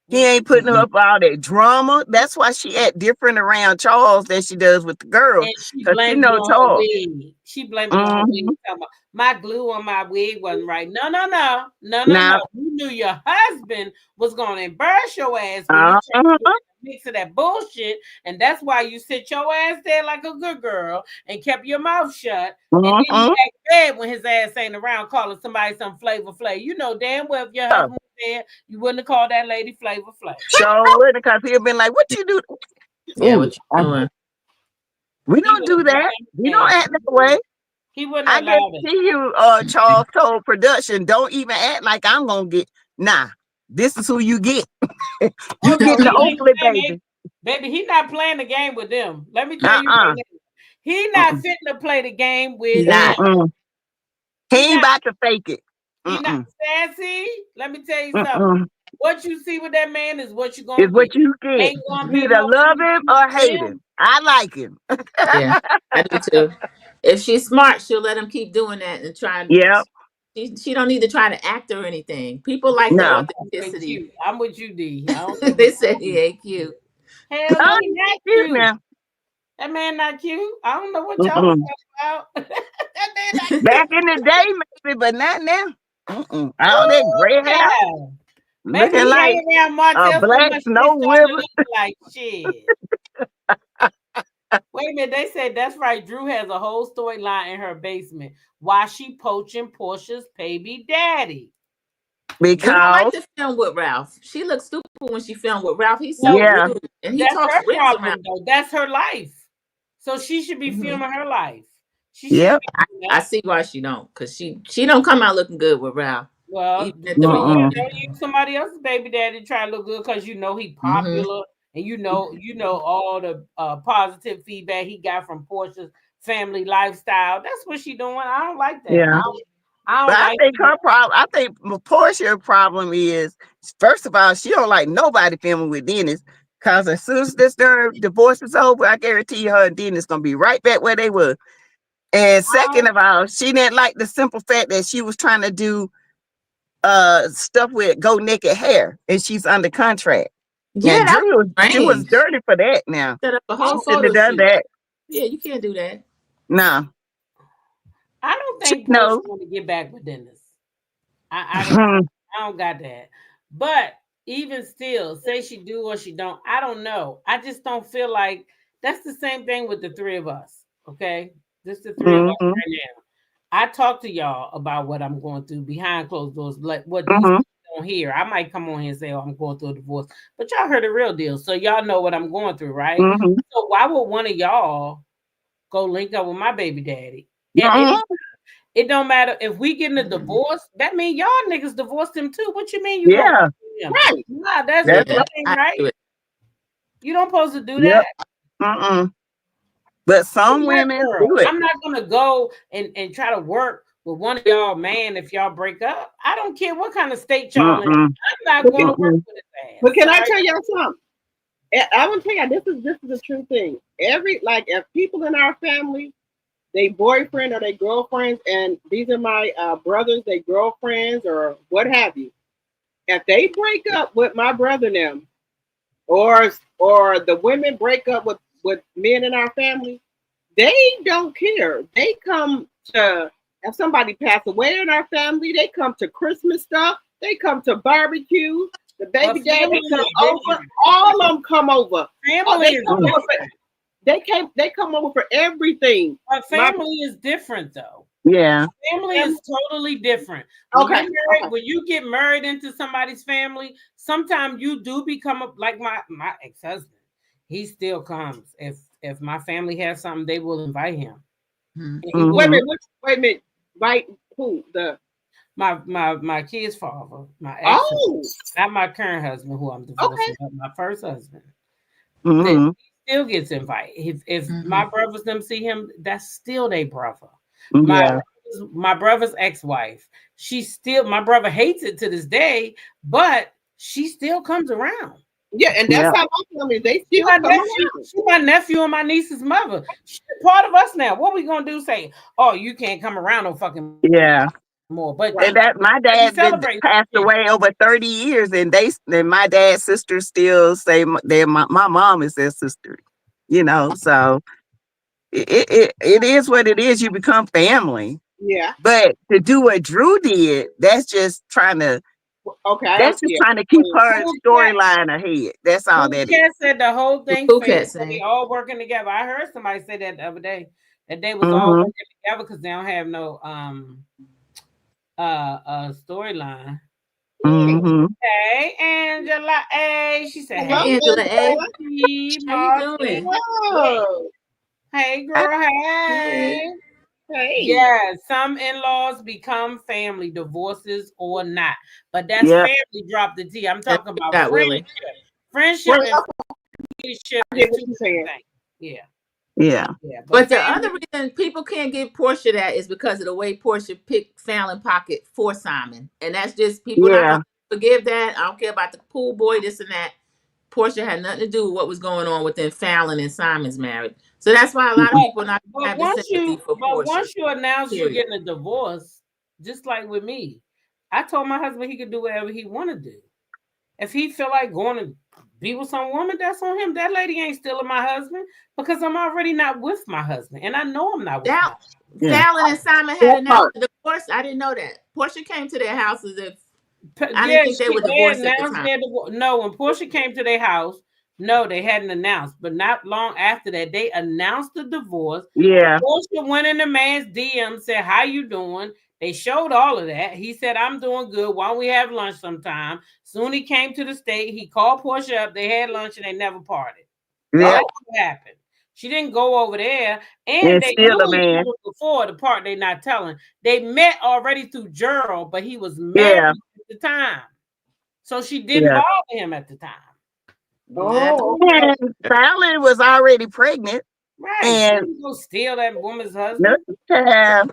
He ain't putting up all that drama. That's why she act different around Charles than she does with the girls. Because she knows Charles. She blamed it on wig. My glue on my wig wasn't right. No. You knew your husband was going to embarrass your ass when you mix of that bullshit, and that's why you sit your ass there like a good girl and kept your mouth shut. And then you act bad when his ass ain't around, calling somebody some Flavor Flav. You know damn well if your husband was there, you wouldn't have called that lady Flavor Flav. Sure wouldn't, because he'd been like, "What you do?" Yeah, what you doing? We don't do that. We don't act that way. He wouldn't I allow that. guarantee you, Charles told production, don't even act like I'm gonna get. Nah, this is who you get. You getting the Oakley baby. Baby, he not playing the game with them. Let me tell you right now. He not fitting to play the game with them. He ain't about to fake it. He not sassy. Let me tell you something. What you see with that man is what you gonna get. What you get. You either love him or hate him. I like him. Yeah, I do too. If she's smart, she'll let him keep doing that and try. Yep. She don't need to try to act or anything. People like the authenticity. I'm with you, D. They said he ain't cute. Hell no, he not cute. Now. That man not cute. I don't know what y'all talking about. That man not cute. Back in the day, maybe, but not now. All that gray hair. Maybe looking like a black snow river. Like shit. Wait a minute, they said that's right. Drew has a whole storyline in her basement. Why she poaching Portia's baby daddy? Because we don't like to film with Ralph. She looks stupid when she filmed with Ralph. He's so rude, and he talks her problem, though. That's her life. So she should be filming her life. I see why she don't, because she don't come out looking good with Ralph. Well, don't use somebody else's baby daddy to try to look good because you know he popular and you know all the positive feedback he got from Portia's family lifestyle. That's what she doing. I don't like that. Yeah. I think her problem. I think Portia's problem is, first of all, she don't like nobody filming with Dennis. Cause as soon as this divorce is over, I guarantee you her and Dennis gonna be right back where they were. And second of all, she didn't like the simple fact that she was trying to do stuff with go naked hair, and she's under contract. Yeah, she was dirty for that. Now set up a whole photo shoot. Done that. Yeah, you can't do that. No, I don't think Portia want to get back with Dennis. I don't got that. But even still, say she do or she don't, I don't know. I just don't feel like that's the same thing with the three of us. Okay, just the three of us right now. I talk to y'all about what I'm going through behind closed doors, like what these people don't hear. I might come on here and say, "Oh, I'm going through a divorce," but y'all heard the real deal, so y'all know what I'm going through, right? So why would one of y'all go link up with my baby daddy? It don't matter if we getting a divorce. That means y'all niggas divorced him too. What you mean you don't? Right? Nah, that's the thing, right? You don't supposed to do that. But some women do it. I'm not gonna go and try to work with one of y'all, man. If y'all break up, I don't care what kind of state y'all in. I'm not going to work with his ass. But can I tell y'all something? I want to tell you this is a true thing. If people in our family, they boyfriend or they girlfriends, and these are my brothers, they girlfriends or what have you. If they break up with my brother and them, or the women break up with men in our family, they don't care. They come to, if somebody passed away in our family, they come to Christmas stuff, they come to barbecue, the baby daddy come over, all of them come over. They come over for everything. But family is different though. Yeah. Family is totally different. When you get married into somebody's family, sometimes you do become like my ex-husband. He still comes. If my family has something, they will invite him. Wait a minute. Right? Who? My kid's father. My ex, not my current husband, who I'm divorcing, but my first husband. He still gets invited. If my brothers them see him, that's still their brother. My brother's ex-wife. My brother hates it to this day, but she still comes around. Yeah, and that's how my family, they still come around. She's my nephew and my niece's mother. She's part of us now. What we gonna do? Say, oh, you can't come around no fucking more. But that my dad passed away over 30 years, and my dad's sisters still say my mom is their sister. You know, so it is what it is. You become family. Yeah. But to do what Drew did, that's just trying to. That's just trying to keep her storyline ahead. That's all that is. Said the whole thing. They all working together. I heard somebody say that the other day, that they was all working together because they don't have no storyline. Hey, Angela A. She said, "Hey, Angela A. How you doing?" Whoa. Hey, girl. Hey. Hey. Yeah, some in-laws become family, divorces or not. But that's Yep. family drop the T. I'm That's talking what you about got, friendship. Willie. Friendship Well, and leadership I is get what two you're different saying. things. Yeah, Yeah. yeah. But But the other family, reason people can't give Portia that is because of the way Portia picked Fallon Pocket for Simon. And that's just people not Yeah. gonna forgive that. I don't care about the pool boy, this and that. Portia had nothing to do with what was going on within Fallon and Simon's marriage. So that's why a lot of Mm-mm. people are not but have the sympathy for Portia. once you announce you're Period. getting a divorce, just like with me, I told my husband he could do whatever he want to do. If he feel like going to be with some woman, that's on him. That lady ain't stealing my husband because I'm already not with my husband, and I know I'm not with my That husband. Yeah. Fallon and Simon had That announced part. the divorce. I didn't know that. Portia came to their house as if I Yeah, didn't think they were they divorced at the announced time. their divorce. No, when Portia came to their house, no, they hadn't announced. But not long after that, they announced the divorce. Yeah. Portia went in the man's DM, said, "How you doing?" They showed all of that. He said, "I'm doing good. Why don't we have lunch sometime?" Soon he came to the state. He called Portia up. They had lunch and they never parted. Yeah. That's what happened. She didn't go over there, and And they still knew a each man. other before. The part they not telling. They met already through Gerald, but he was married Yeah. at the time. So she didn't Yeah. bother him at the time. Yeah. Oh, okay. And Fallon was already pregnant, Right. She and didn't go steal that woman's no, husband. that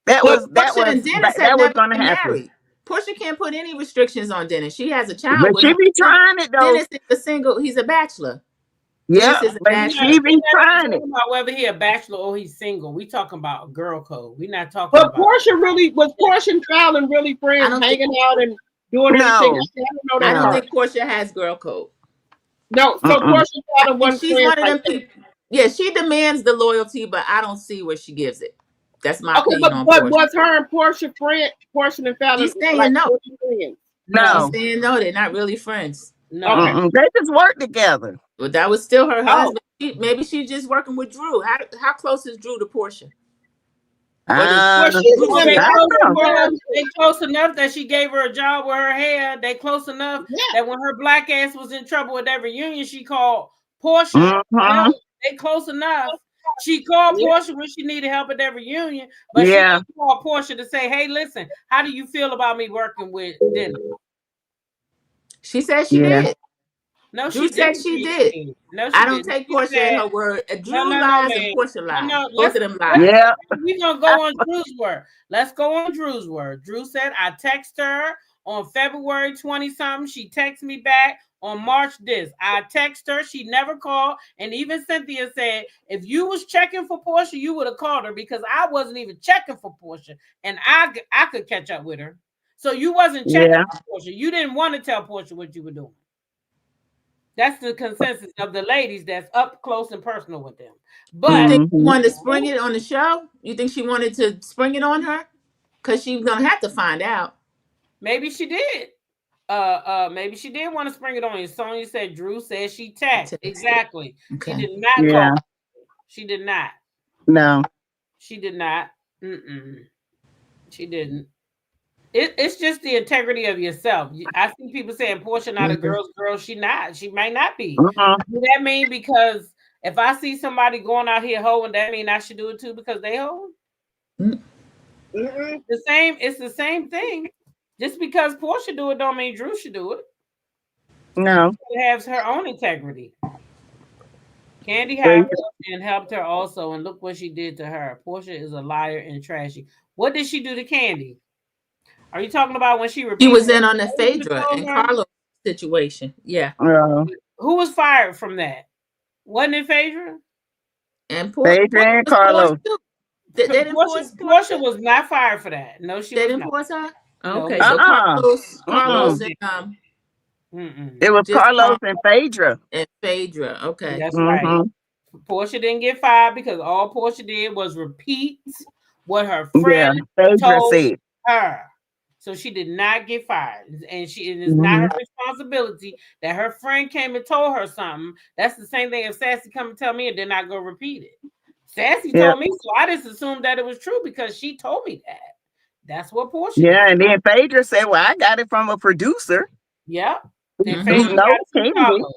But was Portia and Dennis had that was never gonna been happen. married. Portia can't put any restrictions on Dennis. She has a child But with she him. be trying it though. Dennis is a single. He's a bachelor. Yeah, Dennis is a but bachelor. she We're be not even trying it. talking about whether he a bachelor or he's single. We talking about girl code. We're not talking But about Portia really was Portia and Fallon really I friends, don't think. hanging out and doing everything. No, I don't know I that don't no. part. think Portia has girl code. No, so Mm-mm. Portia and I Fallon think wasn't she's friends one of like them that. people. Yeah, she demands the loyalty, but I don't see where she gives it. That's my Okay, opinion on but Portia. was her and Portia friend? Portia and Fallon She's saying like no. really friends? She's No. no, saying no. They're not really friends. no. Okay. Mm-mm. They just work together. But that was still her Oh, husband. Maybe she's just working with Drew. How close is Drew to Portia? Or does Uh, well, she Drew was Well, in see they her? I close don't know. enough. the They close enough that she gave her a job with her hair. They close enough yeah. that when her black ass was in trouble with that reunion, she called Portia for Mm-hmm. help. They close enough. She called Yeah. Portia when she needed help at that reunion, but she Yeah, didn't call Portia to say, "Hey, listen, how do you feel about me working with Dennis?" She said she yeah. did. No, Drew she said didn't. she did. No, I she don't didn't. take She Portia at said, her word. no, Drew no, no, lies and man. Portia No, lies. no. Both Let's of them lie. Yeah. we're gonna go on Drew's word. Let's go on Drew's word. Drew said I text her on February 20 something. She texted me back on March this. I text her. She never called. And even Cynthia said, if you was checking for Portia, you would have called her because I wasn't even checking for Portia, and I could catch up with her. So you wasn't checking Yeah. for Portia. You didn't want to tell Portia what you were doing. That's the consensus of the ladies that's up close and personal with them. You But think she Mm-hmm. wanted to spring it on the show? You think she wanted to spring it on her? Because she was gonna have to find out. maybe she did. Maybe she did want to spring it on you. Sonya said Drew said she taxed. Exactly. She Okay. did not call. Yeah. She did not. No. She did not. She didn't. It's just the integrity of yourself. I see people saying Portia not a Mhm. girl's girl. She not. She might not be. Mm-hmm. Do that mean because if I see somebody going out here hoeing, that mean I should do it too because they hoeing? Mm-mm. The same. It's the same thing. Just because Portia do it don't mean Drew should do it. No. She has her own integrity. Candy So, had her and helped her also, and look what she did to her. Portia is a liar and trashy. What did she do to Candy? Are you talking about when she She repeated was in what on the the husband Phaedra told and her? Carlos situation. Yeah. Who was fired from that? Wasn't it Phaedra? And Adrian and Portia Carlos. too. They didn't force Portia was not fired for that. No, she They was didn't not. force her? No, Okay, so Uh-uh. no, Carlos It was just Carlos and Phaedra. and Phaedra. Okay. that's right. Mm-hmm. Portia didn't get fired because all Portia did was repeat what her Yeah. friend Phaedra told said. her. So she did not get fired. And it is not Mm-hmm. her responsibility that her friend came and told her something. That's the same thing if Sassy come and tell me and then I go repeat it. Sassy Yeah. told me, so I just assumed that it was true because she told me that. That's what Portia Yeah. did. And then Phaedra said, well, I got it from a producer Yep. And Mhm. Phaedra who got knows it from Candy. Carlos.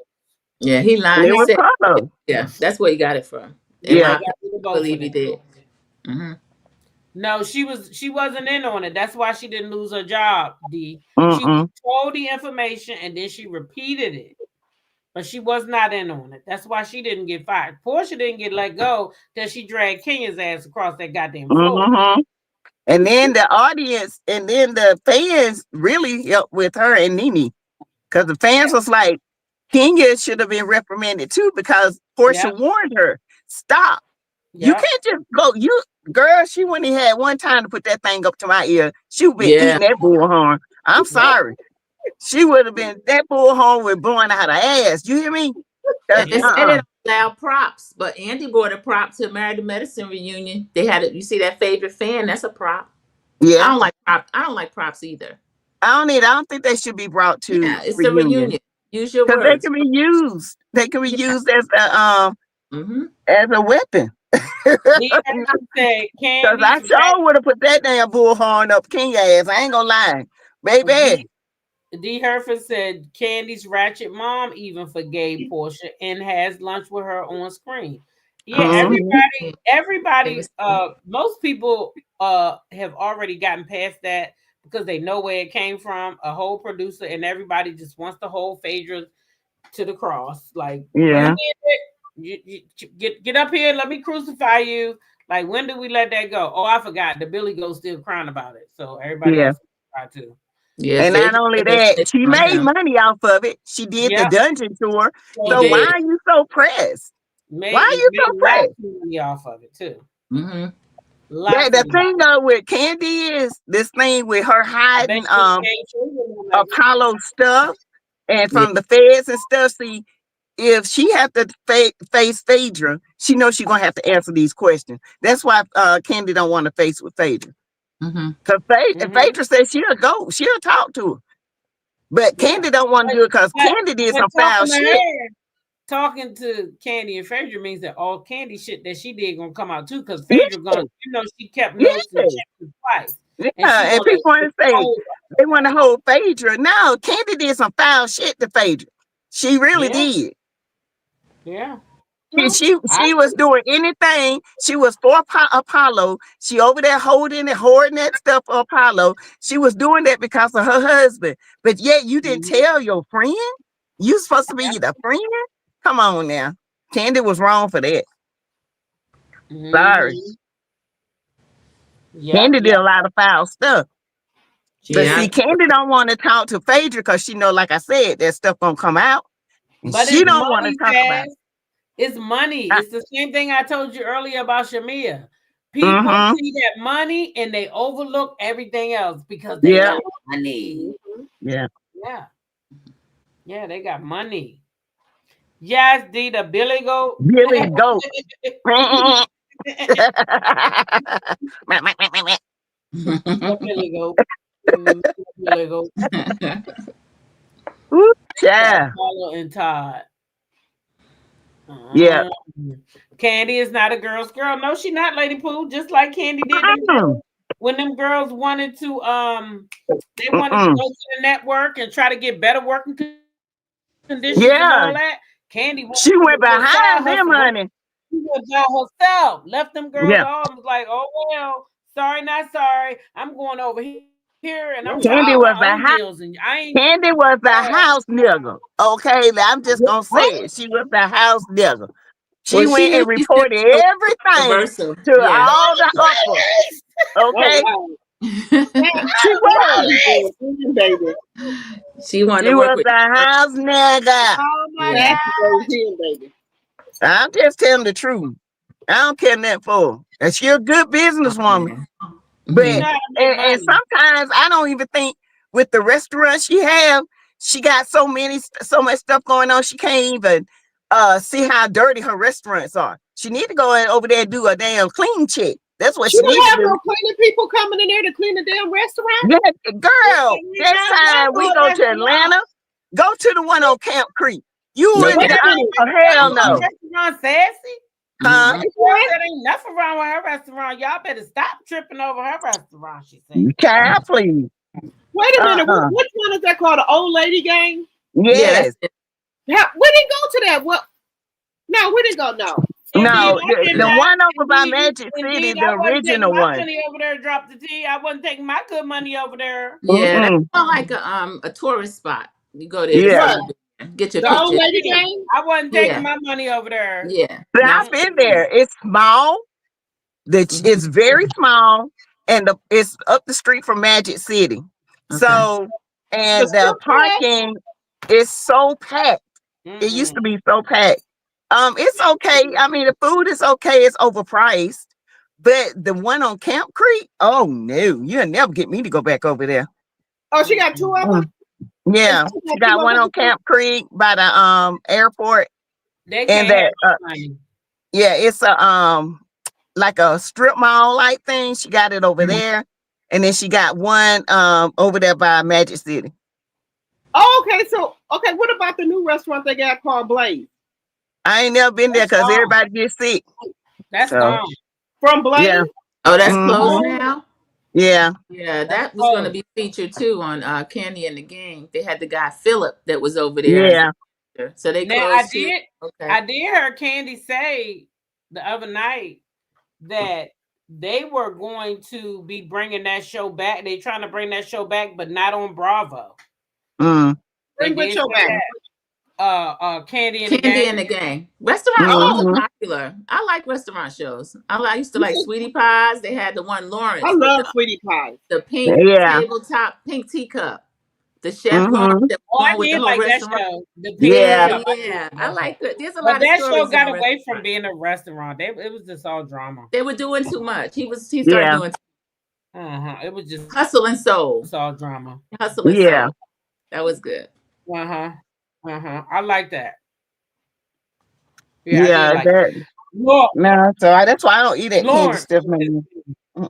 Yeah, he And lied. it He was said, Carlos. yeah, that's where he got it from. In Yeah. my opinion, I believe he did. Mm-hmm. No, she wasn't in on it. That's why she didn't lose her job, D. She Mm-mm. told the information and then she repeated it. But she was not in on it. That's why she didn't get fired. Porsha didn't get let go because she dragged Kenya's ass across that goddamn floor. Mm-hmm. And then the audience and then the fans really helped with her and Nene. Because the fans was like, Kenya should have been reprimanded too because Porsha warned her, stop. You can't just go. Girl, she wouldn't have had one time to put that thing up to my ear. She would have been eating that bullhorn. I'm sorry. She would have been, that bullhorn would blowing out her ass. You hear me? And they say they don't allow props, but Andy brought a prop to Married to Medicine reunion. They had it. You see that favorite fan? That's a prop. Yeah. I don't like props. I don't like props either. I don't think they should be brought to it's a reunion. Use your words. They can be used. They can be used as a as a weapon. Because I sure would have put that damn bullhorn up Kenya ass. I ain't gonna lie. Baby. D. Herford said Candy's ratchet mom even forgave Porsha and has lunch with her on screen. Yeah, everybody, most people have already gotten past that because they know where it came from. A whole producer and everybody just wants to hold Phaedra to the cross. Like, you get up here, let me crucify you. Like, when do we let that go? Oh, I forgot. The Billy Goat's still crying about it. So everybody else cry too. Yeah, and not only that, she made money off of it. She did the dungeon tour. So why are you so pressed? Why are you so pressed? Money off of it too. The thing though with Candy is this thing with her hiding Apollo stuff and from the feds and stuff. See, if she have to face Phaedra, she knows she's gonna have to answer these questions. That's why Candy don't want to face with Phaedra. Because Phaedra says she'll go, she'll talk to her. But Candy don't want to do it because Candy did some foul shit. Talking to Candy and Phaedra means that all Candy shit that she did gonna come out too, because Phaedra gonna, she kept notes and checked twice. Yeah, and people want to say they want to hold Phaedra. No, Candy did some foul shit to Phaedra. She really did. Yeah. She was doing anything. She was for Apollo. She over there holding that stuff for Apollo. She was doing that because of her husband. But yet you didn't tell your friend? You supposed to be the friend? Come on now. Candy was wrong for that. Sorry. Candy did a lot of foul stuff. But see, Candy don't want to talk to Phaedra because she know, like I said, that stuff gonna come out. And but she don't want to talk about it. It's money. It's the same thing I told you earlier about Shamia. People see that money and they overlook everything else because they got money. Yeah, they got money. Yes, D, the Billy Goat. Billy Goat. Billy Goat. Billy Goat. Ooh, yeah. Paula and Todd. Yeah. Candy is not a girl's girl. No, she not, Lady Pooh. Just like Candy did when them girls wanted to they wanted to go to the network and try to get better working conditions and all that. Candy she went behind them, honey. She went by herself. Left them girls all was like, oh well, sorry, not sorry. I'm going over here and I'm Candy was Candy was the house nigga. Okay, I'm just gonna say it. She was the house nigga. She went and reported everything to all the uppers. Okay. She was. Baby. She wanted to work with the house nigga. Oh my God. I'm just telling the truth. I don't care nothing for her. And she a good businesswoman. But and sometimes I don't even think with the restaurant she got so much stuff going on. She can't even see how dirty her restaurants are. She need to go over there and do a damn clean check. That's what she needs to do. No cleaning people coming in there to clean the damn restaurant. Yeah, girl. Next time we go to Atlanta, go to the one on Camp Creek. You in there? Hell no. Restaurant Sassy? Huh? There ain't nothing wrong with her restaurant. Y'all better stop tripping over her restaurant, she said. Child, please. Wait a minute. Which one is that called? The old lady gang? Yes. Yeah, we didn't go to that. What? No, we didn't go. No. No, I did the not. one over by Indeed, Magic City, indeed, the I wasn't taking original my one. money over there to drop the tea. I wasn't taking my good money over there. Yeah, that's Mm-mm. not like a tourist spot. You go there to Yeah. see What? get your The old picture. lady game? I wasn't taking Yeah, my money over there. yeah. But That's I've been there. It's small. It's very small, and it's up the street from Magic City. okay. So, The and the strip club? parking is so packed. It used to be so packed. It's okay. I mean, the food is okay. It's overpriced. But the one on Camp Creek, oh no, you'll never get me to go back over there. Oh, she got two of Mm. them? Yeah, She she got two got of one them? on Camp Creek by the airport, They and can't have that my money. yeah, it's a like a strip mall like thing. She got it over there, and then she got one over there by Magic City. Oh, okay. So, okay, what about the new restaurant they got called Blaze? I ain't never been there That's because gone. everybody gets sick. That's So gone. From Blaze? yeah, Oh, that's That's closed hmm closed. now. yeah, Yeah, That's that was going to closed. be featured too on Candy and the Gang. They had the guy Philip that was over there as the yeah. feature. So they Now closed too. Okay. I did hear Candy say the other night that they were going to be bringing that show back. They trying to bring that show back, but not on Bravo. Mm, They Bring what did show say back? that. Candy and the Candy Gang. and the Gang. Restaurant shows are hmm popular. I like restaurant shows. I used to You like said, Sweetie Pies. They had the one I Lawrence with love Sweetie Pie. the pink Yeah. tabletop, pink teacup. The chef Lawrence hmm that Oh, was I on with the did whole like that restaurant. show. The pink Yeah. Yeah, teacup. I did yeah. like I that show. like it. There's a But lot of that show stories in got away from restaurants. being a restaurant. It was just all drama. They were doing too much. He started Yeah. doing It was just Hustle and Soul. all drama. Hustle and Yeah. Soul. That was good. I like that. Yeah, I Yeah. did like that. That Look, no. So that's why I don't eat that candy Lawrence stuff was his, anymore.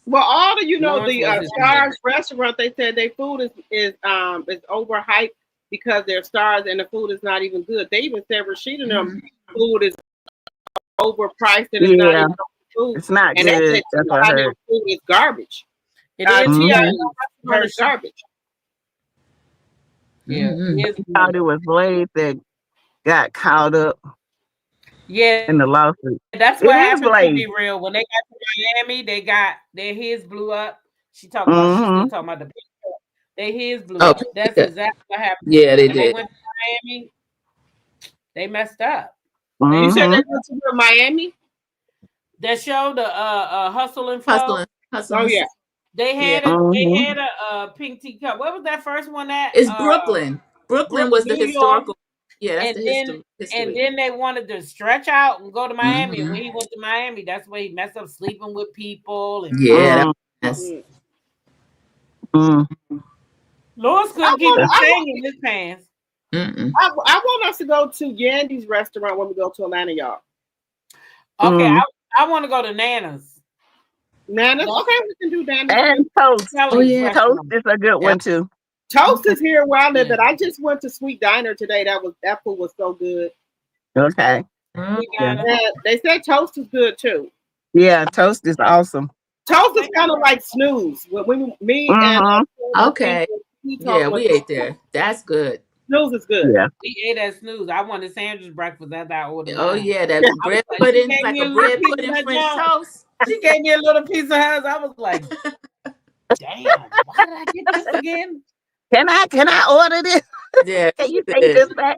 Well, all the Lawrence the was his Stars restaurant, they said their food is overhyped because they're stars and the food is not even good. They even said Rashida and them food is overpriced and it's not Yeah, even food. it's not And they good. said That's what I T.I. heard. food is garbage. It is Mhm. T.I. good. restaurant is garbage. Yeah, Mhm. it is Thought good. it was Blaze that got caught up Yeah, in the lawsuit. that's It what is happened to Blaze. Be Real. When they got to Miami, their heads blew up. She talking about she's Mm-hmm. still talking about the picture. Their heads blew Oh, up. That's yeah. exactly what happened. Yeah, they When they did. went to Miami, they messed up. You said Mm-hmm. they went to Miami? That show, the Hustle and Hustle Flow, and Hustle Oh and yeah. they yeah. had Mm-hmm. a pink teacup. What was that first one at? It's Brooklyn. Brooklyn was the New York. historical. Yeah, that's And the then history. they wanted to stretch out and go to Miami. And Hmm. when he went to Miami, that's where he messed up sleeping with people. And Yeah, that's Mm. Mm-hmm. Lewis I couldn't keep want, a I, thing in his pants. mm-mm. I want us to go to Yandy's restaurant when we go to Atlanta, y'all. Okay, Mm. I want to go to Nana's. Nana's? That's Okay, we can do Nana's. And Toast. Kelly's yeah. Toast restaurant. is a good one too. Toast is here where I live, Yeah. but I just went to Sweet Diner today. That food was so good. Okay. We Yeah. got And they said Toast is good too. Yeah, Toast is awesome. Toast is kind of like Snooze. When me and Mm-hmm. Okay. Yeah, we ate there. That's good. Snooze is good. Yeah. we ate at Snooze. I wanted sandwich breakfast after I ordered Oh mine. yeah, that Yeah. bread Like, pudding, she gave like me a a little bread piece pudding of that French junk. toast. She gave me a little piece of hers. I was like, damn, why did I get this again? Can I order this? Yeah, Can you it's take good. this back?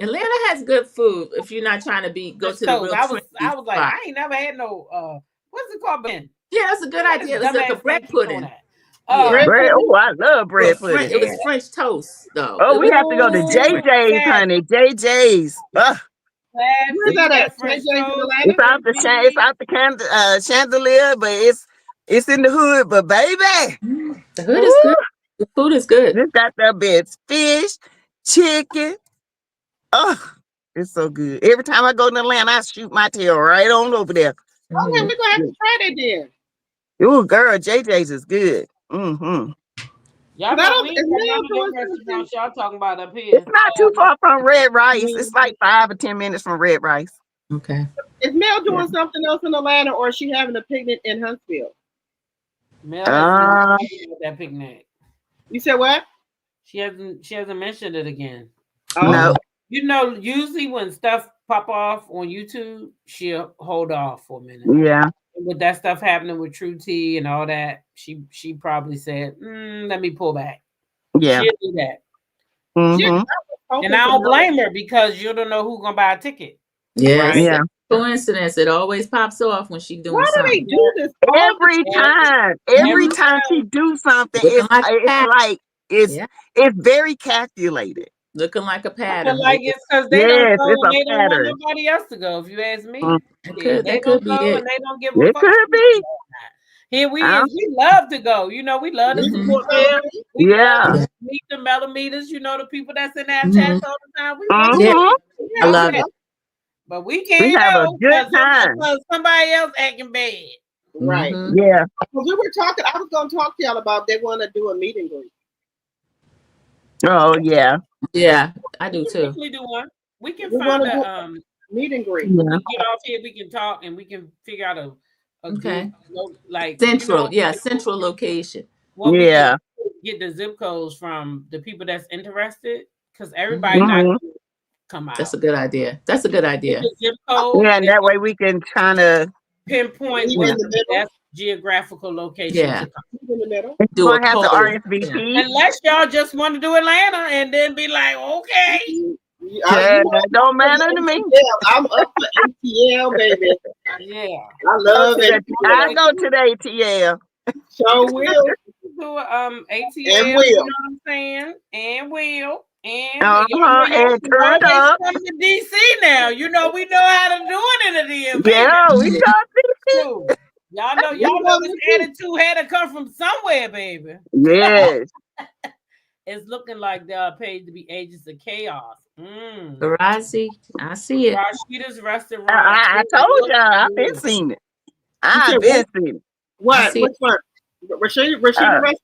Atlanta has good food if you're not trying to go to the Toast. real I was trendy like, spot. I ain't never had no what's it called, Ben? Yeah, that's a good idea. It was like a bread pudding. Bread. Bread Oh, I love bread pudding. It was French toast though. Oh, It we was have to go to JJ's, honey. JJ's. Where's that at? JJ's in Atlanta? It's out the it's out the chandelier, but it's in the hood. But baby, the hood is good. The food is good. this got that beds, fish, chicken. Oh, it's so good. Every time I go to Atlanta, I shoot my tail right on over there. Okay, we're gonna have to try that then. Ooh, girl, JJ's is good. Mm-hmm. Y'all know we ain't got none of them restaurants y'all talking about up here. It's not too far from Red Rice. It's like 5 or 10 minutes from Red Rice. Okay. Is Mel doing something else in Atlanta, or is she having a picnic in Huntsville? Mel hasn't mentioned that picnic. You said what? She hasn't mentioned it again. Oh. No. You know, usually when stuff pop off on YouTube, she'll hold off for a minute. Yeah. With that stuff happening with True T and all that, she probably said, "Let me pull back." Yeah. She'll do that. Mm-hmm. And I don't blame her because you don't know who's gonna buy a ticket. Yes. Right? Yeah. Coincidence. It always pops off when she's doing Why do they something. do this? Every time she do something, Looking it's like a pattern. like Yeah. it's very calculated. Looking like a I pattern. feel like it's because they don't Yes, go it's and a they don't want pattern. nobody else to go. If you ask me, That they could don't be go it. and they don't give a It fuck. could be. Here we is. We love to go. You know, we love to support them. We love to meet the millimeters. You know, the people that's in our chats all the time. We want I love it. But we can't We have a go good time. because somebody else acting bad. Right. Yeah. Well, we were talking. I was going to talk to y'all about they want to do a meet and greet. Oh yeah. Yeah, I do too. We do one. We can We find wanna a meet and greet. we get off here. We can talk and we can figure out a good, like Central. Central location. What we can get the zip codes from the people that's interested, because everybody not gonna come out. That's a good idea. That's a good idea. The zip code, Yeah, and that way we can kind of pinpoint what's the best geographical location to come. In the middle. Do a have to poll. RSVP. Unless y'all just want to do Atlanta and then be like, okay. Yeah, that don't matter to me. Yeah, I'm up for ATL, baby. Yeah. I love it. I go to the ATL. So will. Do ATL, and you know will. what I'm saying? And will. And and turn up. Come to DC now. You know we know how to do it in the DMV. Yeah, we got DC. Y'all know this attitude had to come from somewhere, baby. Yes. It's looking like they're paid to be agents of chaos. I see it. Rashida's restaurant. I told y'all, I've been seeing it. I've been seeing it. What? Which one? Rashida restaurant?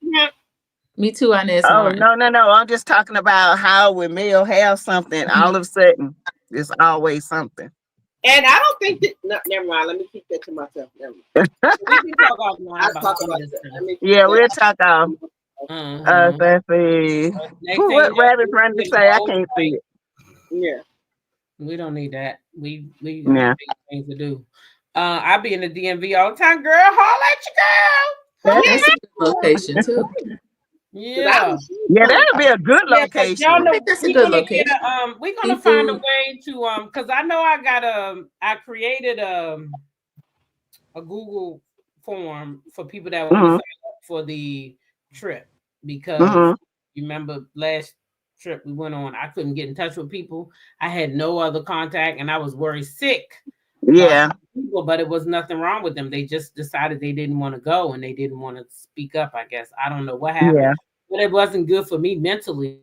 Me too, Inez. Oh, no. I'm just talking about how when male have something, all of a sudden, there's always something. And I don't think that. No, never mind. Let me keep that to myself. Never mind. We can talk offline about that. Yeah, we'll talk off. Let's see. What Rabbit's running to say? I can't see it. Yeah. We don't need that. We got things to do. I be in the DMV all the time, girl. Holla at you, girl. That's a good location too. Yeah, that'll be a good location. Y'all know, that's a good location. We're gonna find a way to because I know I created a Google form for people that want to sign up for the trip because you remember last trip we went on, I couldn't get in touch with people. I had no other contact and I was worried sick. Yeah. People, but it was nothing wrong with them. They just decided they didn't want to go and they didn't want to speak up, I guess. I don't know what happened. Yeah. But it wasn't good for me mentally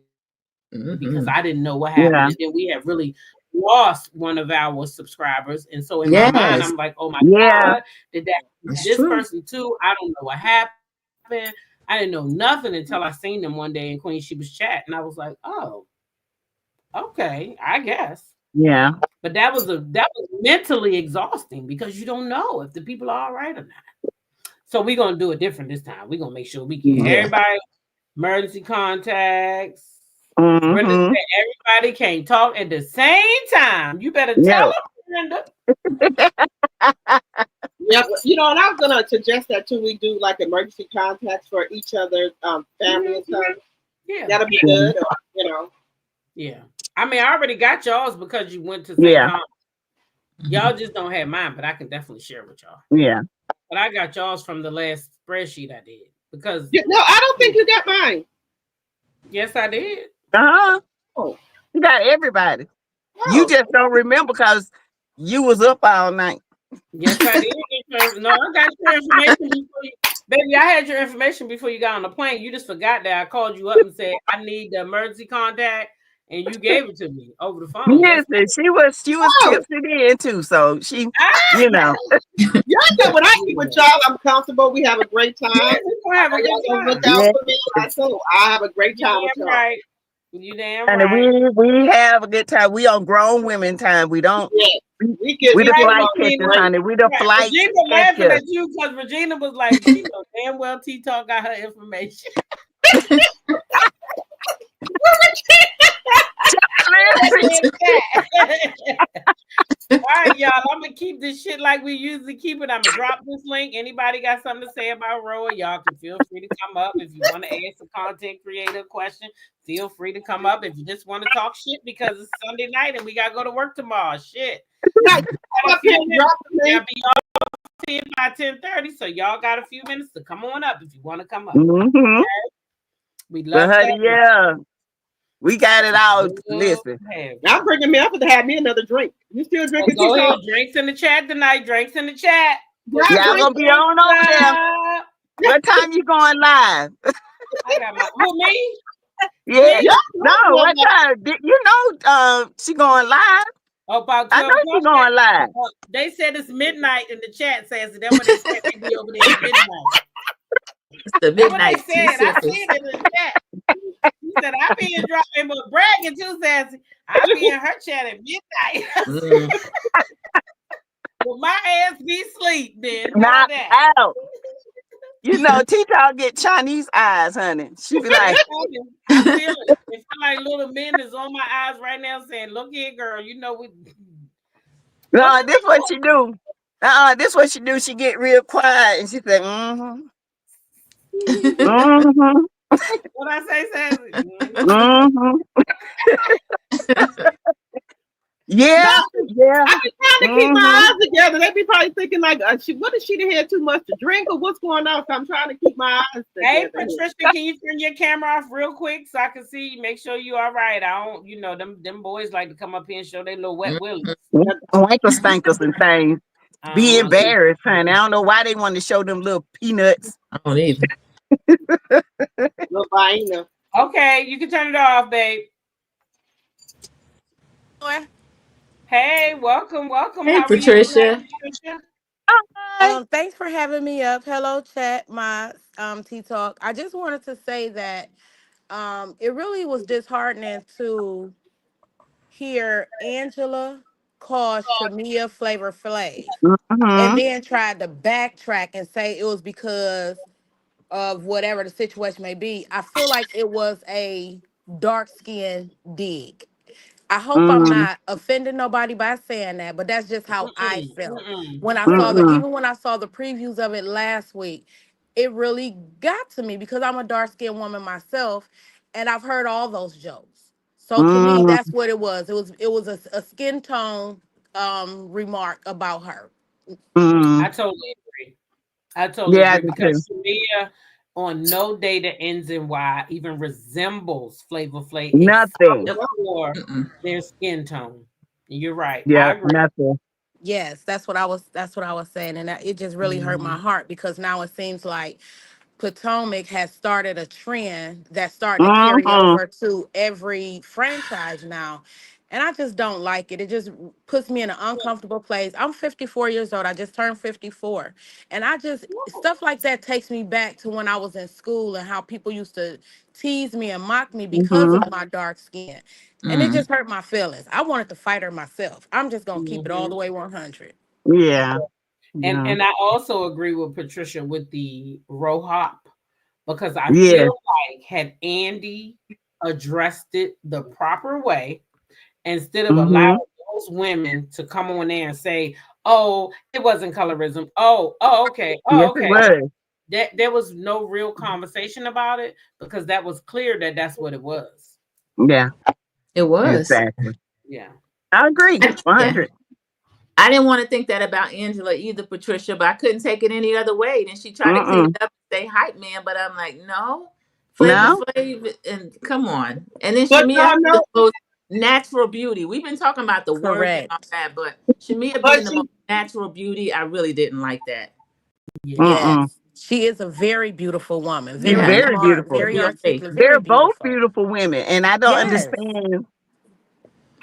because I didn't know what happened. Yeah. And then we had really lost one of our subscribers. And so in my mind, I'm like, oh my God, did that this person too? I don't know what happened. I didn't know nothing until I seen them one day in Queen Sheba's chat. And I was like, oh, okay, I guess. Yeah. But that was mentally exhausting because you don't know if the people are all right or not. So we're gonna do it different this time. We're gonna make sure we get everybody emergency contacts. Everybody can't talk at the same time. You better tell them, Brenda. Yeah, you know, and I was gonna suggest that too. We do like emergency contacts for each other's family and stuff. Yeah, that'll be good. Or, you know. Yeah, I mean, I already got y'all's because you went to St. Thomas. Y'all just don't have mine, but I can definitely share with y'all. Yeah, but I got y'all's from the last spreadsheet I did because no, I don't think you got mine. Yes, I did. Oh, you got everybody. Oh. You just don't remember because you was up all night. Yes, I did. No, I got your information before you, baby. I had your information before you got on the plane. You just forgot that I called you up and said I need the emergency contact, and you gave it to me over the phone. Yes, she was tipsy in too, so she, you know. Y'all know when I eat with y'all, I'm comfortable. We have a great time. We have a good time. Look out for me. I have a great time with y'all. Right. You damn right. And we have a good time. We on grown women time. We don't. Yeah. We the flight catchers, honey. We the flight Regina laughing at you because Regina was like, she know damn well T-Talk got her information. All right, y'all. I'm gonna keep this shit like we usually keep it. I'm gonna drop this link. Anybody got something to say about rhoa? Y'all can feel free to come up. If you want to ask a content creator question, feel free to come up. If you just want to talk shit because it's Sunday night and we gotta go to work tomorrow, shit. Right. Up here and drop the link. Be off here by 10:30, so y'all got a few minutes to come on up if you want to come up. Mm-hmm. Okay? We love But that. honey, yeah, we got it all. Listen, I'm bringing me up to have me another drink. You still drinking? Go ahead, drinks in the chat tonight. Drinks in the chat. Y'all gonna be on over there. What time you going live? I got my who me? Yeah. Me? No, what time? You know, she going live. About 12 I know she going live. They said it's midnight in the chat. Says that's what they said. They be over there at midnight. It's the midnight. That's what they said. I seen it in the chat. He said I be in dropping, but bragging too, Sassy. I be in her chat at midnight. Well, my ass be asleep then. Not out. You know, T-Tal get Chinese eyes, honey. She be like, I feel it. It feel like little men is on my eyes right now saying, look here, girl, you know we. No, this what she do. This what she do. She get real quiet and she said, mm-hmm. Mm-hmm. What I say, Sassy? Mm-hmm. Yeah, yeah. I be trying to keep my eyes together. They be probably thinking like, what if she done had too much to drink or what's going on? So I'm trying to keep my eyes together. Hey, Patricia, can you turn your camera off real quick so I can see? Make sure you all right. I don't, you know, them boys like to come up here and show their little wet willies. Ankle stankers and things. Be embarrassed, honey. I don't know why they want to show them little peanuts. I don't either. Little Vaina. Okay, you can turn it off, babe. Hey, welcome. Hey, How Patricia. Are you, Patricia? Thanks for having me up. Hello, chat, my T-Talk. I just wanted to say that it really was disheartening to hear Angela call Shamia Flavor Flav and then tried to backtrack and say it was because of whatever the situation may be. I feel like it was a dark skin dig. I hope I'm not offending nobody by saying that, but that's just how I felt. When I saw even when I saw the previews of it last week, it really got to me because I'm a dark-skinned woman myself, and I've heard all those jokes. So to me, that's what it was. It was a skin tone remark about her. I totally agree. Yeah, agree because Shamia on no data ends in Y even resembles Flavor Flav nothing for their skin tone. You're right. Yeah, I agree. nothing. Yes, that's what I was saying, and it just really hurt my heart because now it seems like Potomac has started a trend that's starting to carry over to every franchise now. And I just don't like it. It just puts me in an uncomfortable place. I'm 54 years old. I just turned 54. And stuff like that takes me back to when I was in school and how people used to tease me and mock me because of my dark skin. And it just hurt my feelings. I wanted to fight her myself. I'm just going to keep it all the way 100. Yeah. And I also agree with Patricia with the rhoa because I feel like had Andy addressed it the proper way, instead of allowing those women to come on there and say, "Oh, it wasn't colorism." Oh, okay. Oh, okay. There was no real conversation about it because that was clear that that's what it was. Yeah, it was. Exactly. Yeah, I agree. 100. I didn't want to think that about Angela either, Patricia, but I couldn't take it any other way. Then she tried to clean it up and say hype man, but I'm like, no. Flavor Flav, and come on. And then Shamia has the most natural beauty. We've been talking about the word and all that, but Shamia being the most natural beauty, I really didn't like that. Yes. She is a very beautiful woman. Very, very smart, beautiful. very articulate. They're Very both beautiful. beautiful women. And I don't understand.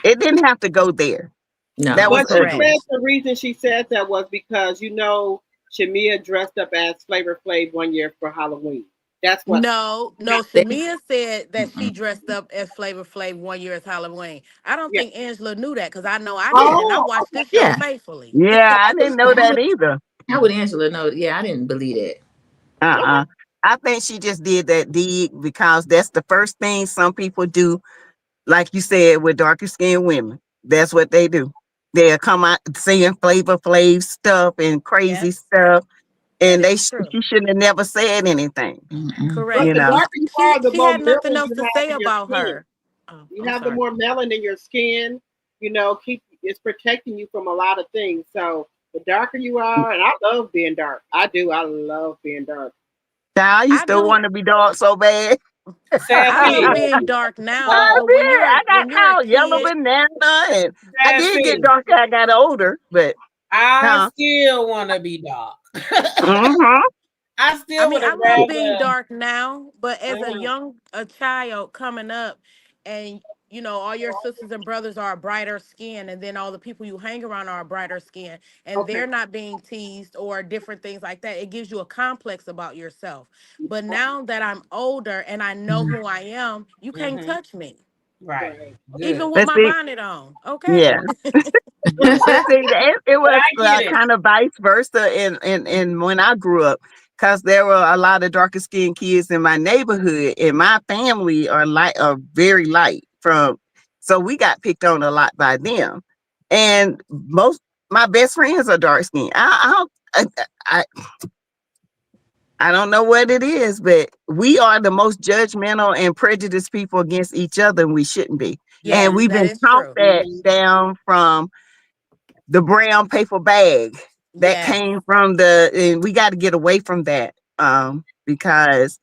It didn't have to go there. No. That was correct. The reason she said that was because, Shamia dressed up as Flavor Flav one year for Halloween. That's what. No. Shamia said that she dressed up as Flavor Flav one year as Halloween. I don't think Angela knew that because I know I did, and I watched this show faithfully. Yeah, I didn't know that either. How would Angela know? Yeah, I didn't believe it. I think she just did that deed because that's the first thing some people do. like you said, with darker skinned women. That's what they do. They'll come out singing Flavor Flav stuff and crazy Yes, stuff, that and is true. she shouldn't have never said anything. But Correct. You the know. darker you are, the She more had nothing melanin else you to have say in your about skin. her. Oh, You I'm have the sorry. more melanin in your skin, it's protecting you from a lot of things. So the darker you are, and I love being dark. I do. I love being dark. Now I I used to do. want to be dark so bad. I love Sassy, being dark now, I uh, but did. I got when you're a called yellow kid, banana, and I did get Sassy. dark as I got older. But I no. still want to be dark. Mm-hmm. I I still mean, would I have love being rather. dark now, but as Mhm. a child coming up, and all your sisters and brothers are brighter skin, and then all the people you hang around are brighter skin, and Okay. they're not being teased or different things like that. It gives you a complex about yourself. But now that I'm older and I know who I am, you can't Mhm. touch me, Right. Right. even Good. with Let's my see. bonnet on. Okay. Yeah. Good. But see, it But was I get it. kind of vice versa in when I grew up, because there were a lot of darker skinned kids in my neighborhood, and my family are very light from, so we got picked on a lot by them, and most my best friends are dark skinned. I I don't know what it is, but we are the most judgmental and prejudiced people against each other, and we shouldn't be. And Yes, we've that been is taught true. that Mhm. down from the brown paper bag that Yes. came from and we got to get away from that, because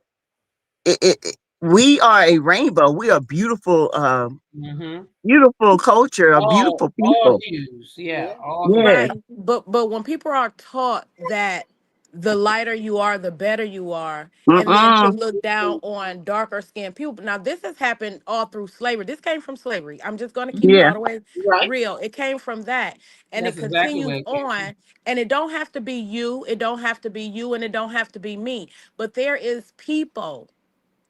we are a rainbow. We are beautiful, Mhm. beautiful culture, a beautiful All people. hues. Yeah. Yeah. All hues. Yes. Right. But when people are taught that the lighter you are, the better you are, and then to Mm-mm. look down on darker skinned people. Now this has happened all through slavery. This came from slavery. I'm just gonna keep it Yeah. all the way Right. real. It came from that. And it That's exactly continues where it came from. on. And it don't have to be you, it don't have to be you, and it don't have to be me. But there is people,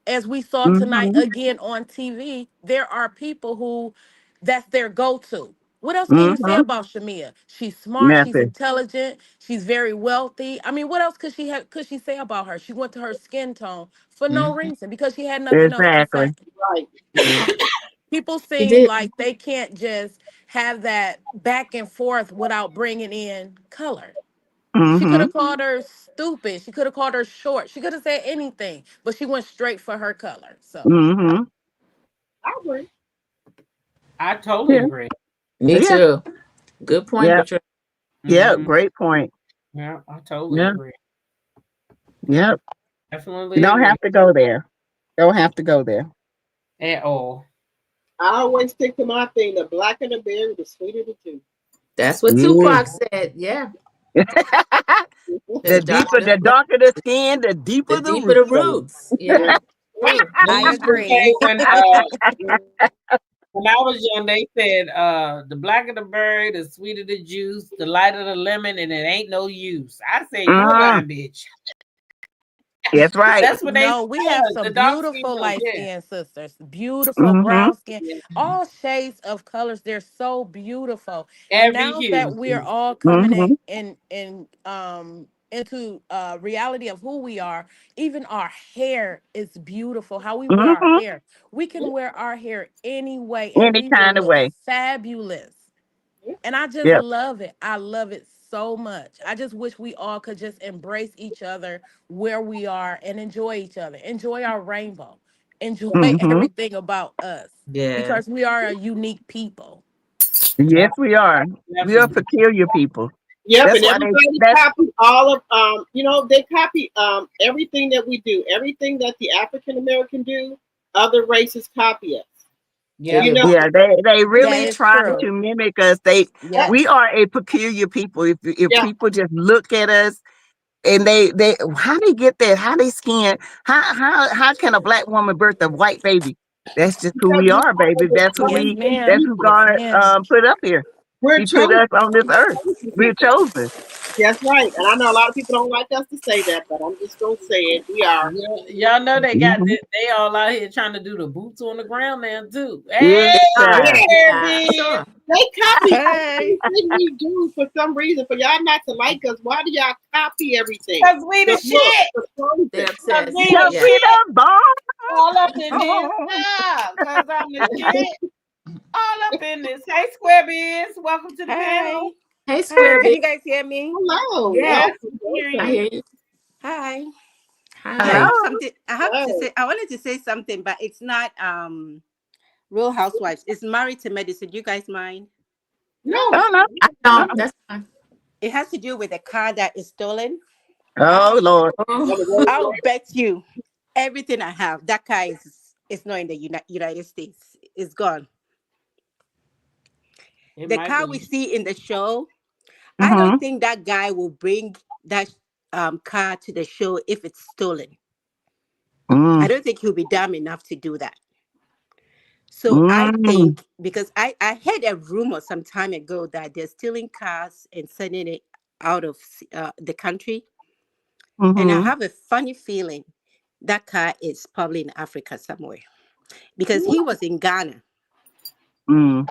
as we saw tonight Mm-hmm. again on TV, there are people who that's their go-to. What else can you say Mm-hmm. about Shamia? She's smart, she's Nothing. intelligent, she's very wealthy. I mean, what else could she say about her? She went to her skin tone for no Mhm. reason because she had nothing else to say. Exactly. Right. People She seem did. like they can't just have that back and forth without bringing in color. She could Mm-hmm. have called her stupid. She could have called her short. She could have said anything, but she went straight for her color. So Mm-hmm. I agree. I totally Yeah. agree. Me Yeah. too. Good point, Yeah. Patricia. Yeah. Mhm. Great point. Yeah, I totally Yeah. agree. Yeah. You Definitely don't agree have to go there. Don't have to go there. at all. I always stick to my thing: the blacker the berry, the sweeter the tea. That's what Yeah. Tupac said. Yeah. The The darker deeper, the the flavor, darker the skin, the the deeper the deeper the roots. roots. Yeah. Yeah. True. They I used to agree. say when I was young, they said the blacker the berry, the sweeter the juice, the lighter the lemon, and it ain't no use. I say you a Mm, lying bitch. that's right. That's what they No, we have said. The some dark skin beautiful tone, light yeah. skinned sisters, beautiful Mm-hmm. brown skin, Yeah. all shades of colors. They're so beautiful. And Every now that hue. we're all coming Mm-hmm. in into reality of who we are, even our hair is beautiful. How we wear our Mm-hmm. hair. We can wear our hair anyway and Any we will kind of look way. fabulous. Yeah. And I just Yep. love it. I love it so much. I just wish we all could just embrace each other where we are and enjoy each other. Enjoy our rainbow. Enjoy Mm-hmm. everything about us Yeah. because we are a unique people. Yes, we are. We are Definitely. peculiar people. Yep, That's and why everybody that's copy all of they copy everything that we do, everything that the African American do, other races copy us. They Yep. You do. know, yeah, they That really is try true. to mimic us. yep, We Yes. are a peculiar people. If yeah, people just look at us, and they how they get that, how they skin, how can a black woman birth a white baby? That's just who because we are, baby. Yes, That's ma'am. who Yes, God ma'am. put up here. we're He put chosen. us on this We're earth. chosen We're people. chosen. That's right. And I know a lot of people don't like us to say that, but I'm just gonna say it. We are. Y'all know they got Hmm. they all out here trying to do the boots on the ground now too. Yeah. Hey They are. Yeah. Yeah. I bitch. saw 'em. They copy Hey. everything we do for some reason. For y'all not to like us, why do y'all copy everything? Cause we the The look, shit. the They're clothing. Cause obsessed. we the Cause Yeah. we shit. the bomb. All up in this. Cause I'm the shit. All up in this. Hey, Square Biz. Welcome to the panel. Hey, Hi. Square Can Big. you guys hear me? Hello. Yeah, Yes, we can hear I you. hear you. Hi. I Hello. Hi. have something. I have to Hello. say. I wanted to say something, but it's not Real Housewives. It's Married to Medicine. You guys mind? No. No. Oh no. I don't. Uh-uh. That's fine. It has to do with a car that is stolen. Oh Lord. Oh, the Oh, Rolls I'll Royce. bet you everything I have. That car is not in the United States. It's gone. It The might car we be. see in the show, I Mm-hmm. don't think that guy will bring that car to the show if it's stolen. I Mm. don't think he'll be dumb enough to do that. So I Mm. think because I heard a rumor some time ago that they're stealing cars and sending it out of the country, and I Mm-hmm. have a funny feeling that car is probably in Africa somewhere because he was in Ghana, Mm.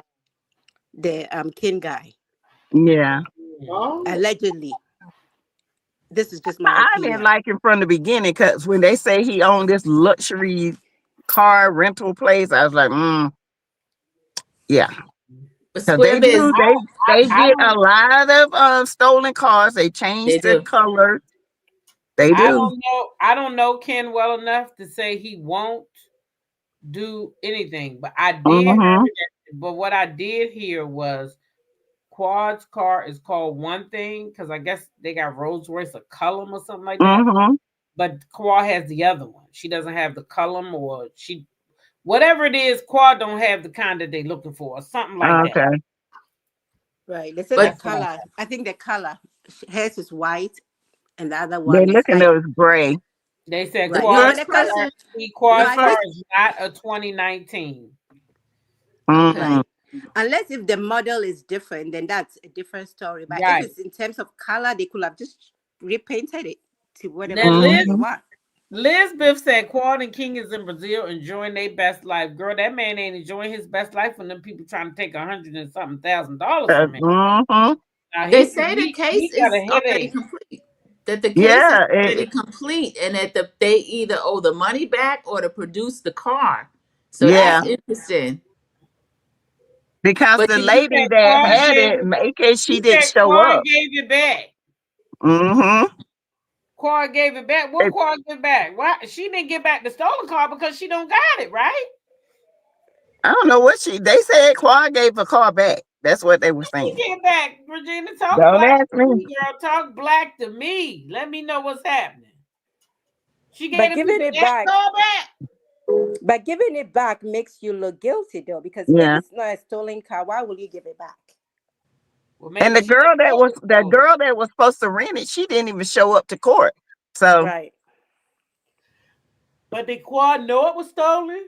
the King guy, Yeah. Oh, allegedly. This is just my I didn't opinion. like him from the beginning because when they say he owned this luxury car rental place, I was like, yeah. but Because Square they Biz, do, they I get a don't. lot of stolen cars. They change they the do. color. They I do. don't know. I don't know Ken well enough to say he won't do anything. But I did hear Mm-hmm. that. But what I did hear was Quad's car is called one thing because I guess they got Rolls Royce or Cullum or something like that. Mm-hmm. But Quad has the other one. She doesn't have the Cullum or she whatever it is. Quad don't have the kind that they looking for or something like that. Okay. Right. They said the But That's what I color. I think the color. Hers is white, and the other They're one is looking like at us gray. they said. the right. No, but Quad's the first color. car, person, the No, Quad's I car first. think is not a 2019. Okay. Mm. right. Unless if the model is different, then that's a different story. But if Right. it's in terms of color, they could have just repainted it to whatever Now color they Mm-hmm. want. Lisbeth said Quad and King is in Brazil enjoying their best life. Girl, that man ain't enjoying his best life when them people trying to take $100,000 from him. Mm-hmm. Now They say the he case got is a already headache. complete. That the case is Yeah. already complete, and that they either owe the money back or to produce the car. So Yeah. that's interesting. Because But the You lady said that Quad had gave it, make it, she you didn't said show Quad up. gave it back. Mm-hmm. Quad gave it back. What Quad give back? Why she didn't get back the stolen car because she don't got it, right? I don't know what they said. Quad gave a car back. That's what they were She saying. get back. Regina, talk Don't black ask to me. me, girl. Talk black to me. Let me know what's happening. She gave But the giving people it that back, car back. but giving it back makes you look guilty though, because if Yeah. it's not a stolen car, why will you give it back? Well, And maybe she didn't know it was the stolen. girl that was supposed to rent it, she didn't even show up to court. So Right. But did Quad know it was stolen?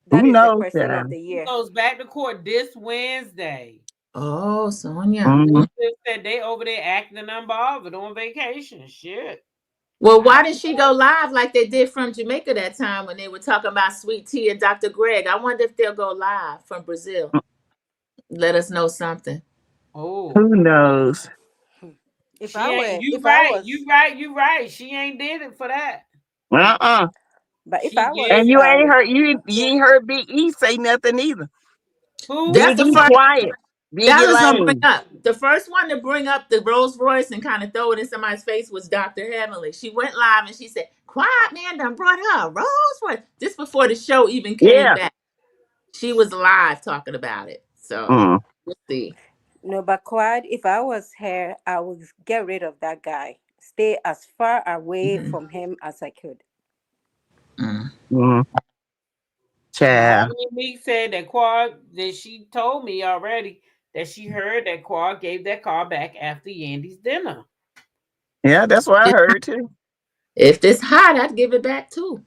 That who is the knows? question Yeah. of the He year. goes back to court this Wednesday. oh, Sonia. Mm-hmm. Lisbeth said they over there acting unbothered on vacation. Shit. Well, I why did she go live like they did from Jamaica that time when they were talking about Sweet Tea and Dr. Greg? I wonder if they'll go live from Brazil. Let us know something. oh. Who knows? If She I ain't were, you if I right, was, you right, you right. She ain't did it for that. Uh-uh. but if She I was, And gave you ain't heard you ain't heard Big E say nothing either. who? That's Big the E first. quiet. That Biggie was gonna bring Lane. up the first one to bring up the Rolls Royce and kind of throw it in somebody's face was Dr. Heavenly. She went live and she said, "Quiet man done brought her a Rolls Royce." Just before the show even came Yeah. back, she was live talking about it. So Mm. we'll see. no, but Quad, if I was her, I would get rid of that guy. Stay as far away Mhm. from him as I could. Mm. Mm. Child. Marlene Meek said that Quad that she told me already that she heard that Quad gave that car back after Yandy's dinner. Yeah, that's what I heard too. If it's hot, I'd give it back too.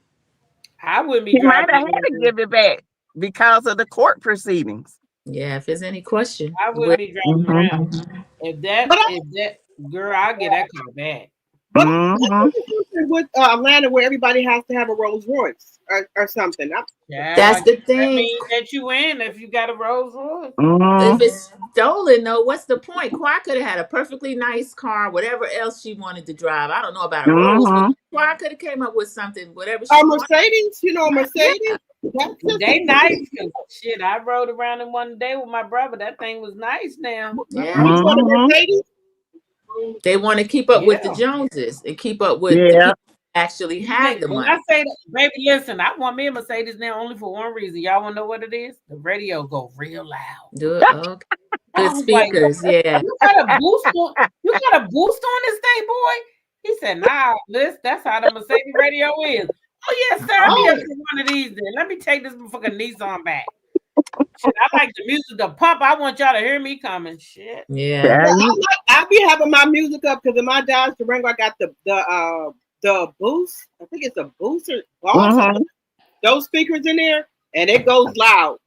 I wouldn't be He might have driving had to around. give it back because of the court proceedings. Yeah, if there's any question. I Well, wouldn't be driving Mm-hmm. around. but I, If that girl, I'll get that car back. But Mm-hmm. with Atlanta, where everybody has to have a Rolls Royce or something. Yeah, That's the that thing. means that you win if you got a Rolls Royce. If Mm-hmm. it's stolen, though, what's the point? Quad could have had a perfectly nice car, whatever else she wanted to drive. I don't know about a Rolls, but Mm-hmm. Quad could have came up with something, whatever she wanted. Mercedes, Yeah. Mercedes. That's just They nice. Shit, I rode around in one day with my brother. That thing was nice now. Yeah. you said a Mm-hmm. Mercedes. They want to keep up with the Yeah. Joneses and keep up with the Yeah. people who actually You have think, the when I money. say that, baby, listen, I want me a Mercedes now only for one reason. Y'all want to know what it is? The radio go real loud. Do it. Okay. I Good was like, speakers. Yeah. you got a boost on this thing, boy? He said, nah, that's how the Mercedes radio is. Oh, yeah, sign me up for one of these then. Let me take this fucking Nissan back. Shit, I like the music, the pump. I want y'all to hear me coming. Shit. Yeah. I be having my music up because in my Dodge Durango I got the boost. I think it's a booster boss. Mm-hmm. Those speakers in there, and it goes loud.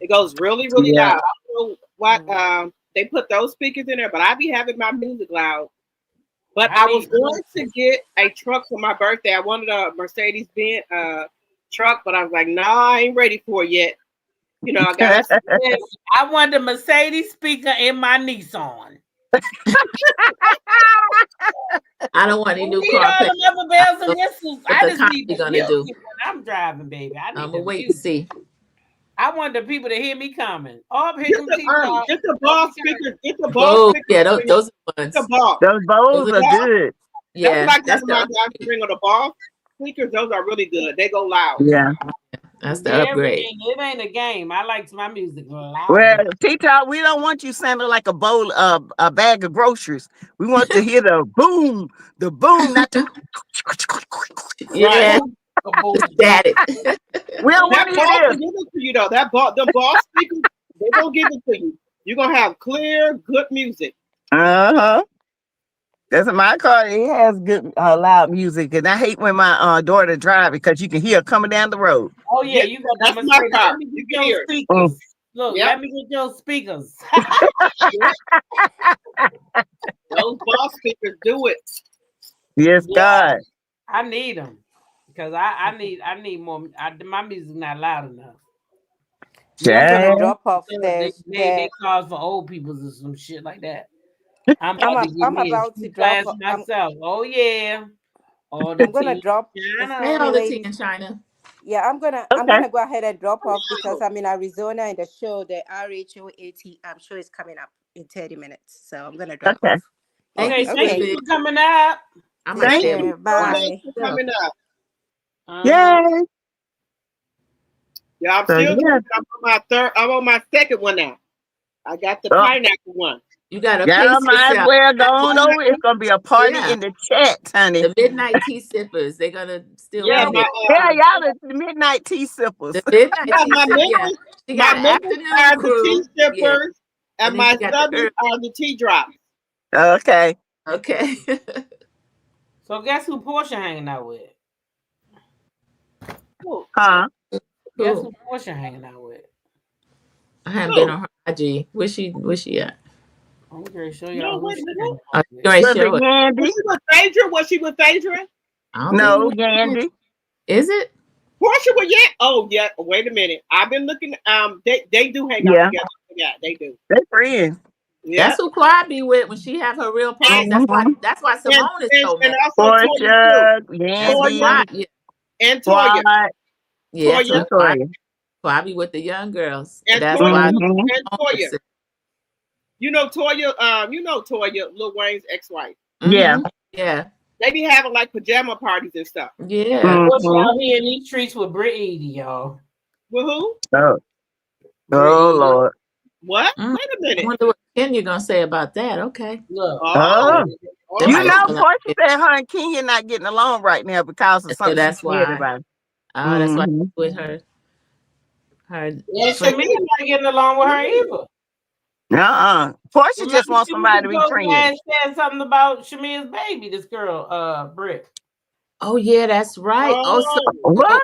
It goes really, really Yeah. loud. I don't know what they put those speakers in there, but I be having my music loud. But I was going to get a truck for my birthday. I wanted a Mercedes-Benz truck, but I was like, nah, I ain't ready for it yet. You know, I want the Mercedes speaker in my Nissan. I don't want any new Need car. all the other bells and whistles. What I the just cop need be the gonna music do? when I'm driving, baby. I need I'm the gonna wait and music. see. I want the people to hear me coming. Oh, here get come the boss speakers. Get the boss Oh, speakers. yeah, those are ones. The boss. Those bowls are good. Yeah, That's that's like my Dodge Durango. The boss speakers. Those are really good. They go loud. Yeah. That's the upgrade. It ain't a game. I like my music loud. Well, Tita, we don't want you sounding like a bowl of a bag of groceries. We want to hear the boom, not the. Yeah, static. We don't want That to boss hear will give it to you though. The boss speakers, they gonna give it to you. You're gonna have clear, good music. Uh-huh. That's in my car. It has good loud music, and I hate when my daughter drives because you can hear her coming down the road. Oh yeah, you got that's my car. You can hear it. Speakers. Look, let me get your speakers. Those boss speakers do it. Yes, God. I need them because I need more. My music's not loud enough. I'm gonna drop off They cause for old people or some shit like that. I'm about to drop myself. Oh yeah. I'm gonna drop. Hey, all the tea in China. Yeah, I'm gonna go ahead and drop off because I'm in Arizona and the show, the RHOAT show is coming up in 30 minutes. So I'm gonna drop off. Okay, thank you for coming up. I'm Take care. Bye. Coming up. Yay. Yeah, I'm still I'm on my second one now. I got the pineapple one. You gotta Yeah, pace might as yourself. well go on over. It's gonna be a party in the chat, honey. The midnight tea sippers, they're gonna still be there. Y'all the midnight tea sippers. The midnight tea sippers. She got an afternoon crew. The tea sippers, and my subbies are the tea drops. Okay. Okay. So guess who Porsha hanging out with? Huh? Guess who Porsha hanging out with? I haven't been on her IG. Where's she at? I'm gonna show y'all. Was she with Phaedra? No, Yandy. Is it? Porsha with Yandy? Oh yeah. Wait a minute. I've been looking. They do hang out together. Yeah, they do. They're friends. Yeah. That's who Quad be with when she have her real party. That's why Simone is so mad. And also Porsha, Yandy, and Toya. Yeah, Toya. Quad be with the young girls. And That's Toya. why. And Toya. You know Toya, Lil Wayne's ex-wife. Yeah. Yeah. They be having like pajama parties and stuff. Yeah. What's out here in these streets with Brit Edie, y'all? With who? Oh Lord. What? Wait a minute. I wonder what Kenya gonna say about that. Okay. Look. You know, Porsha said her and Kenya not getting along right now because of something. So that's why. About. That's why with her. Yeah, Shamia not getting along with her either. Porsha just wants somebody to be friends. Said something about Shamia's baby. This girl, Britt. Oh yeah, that's right. What?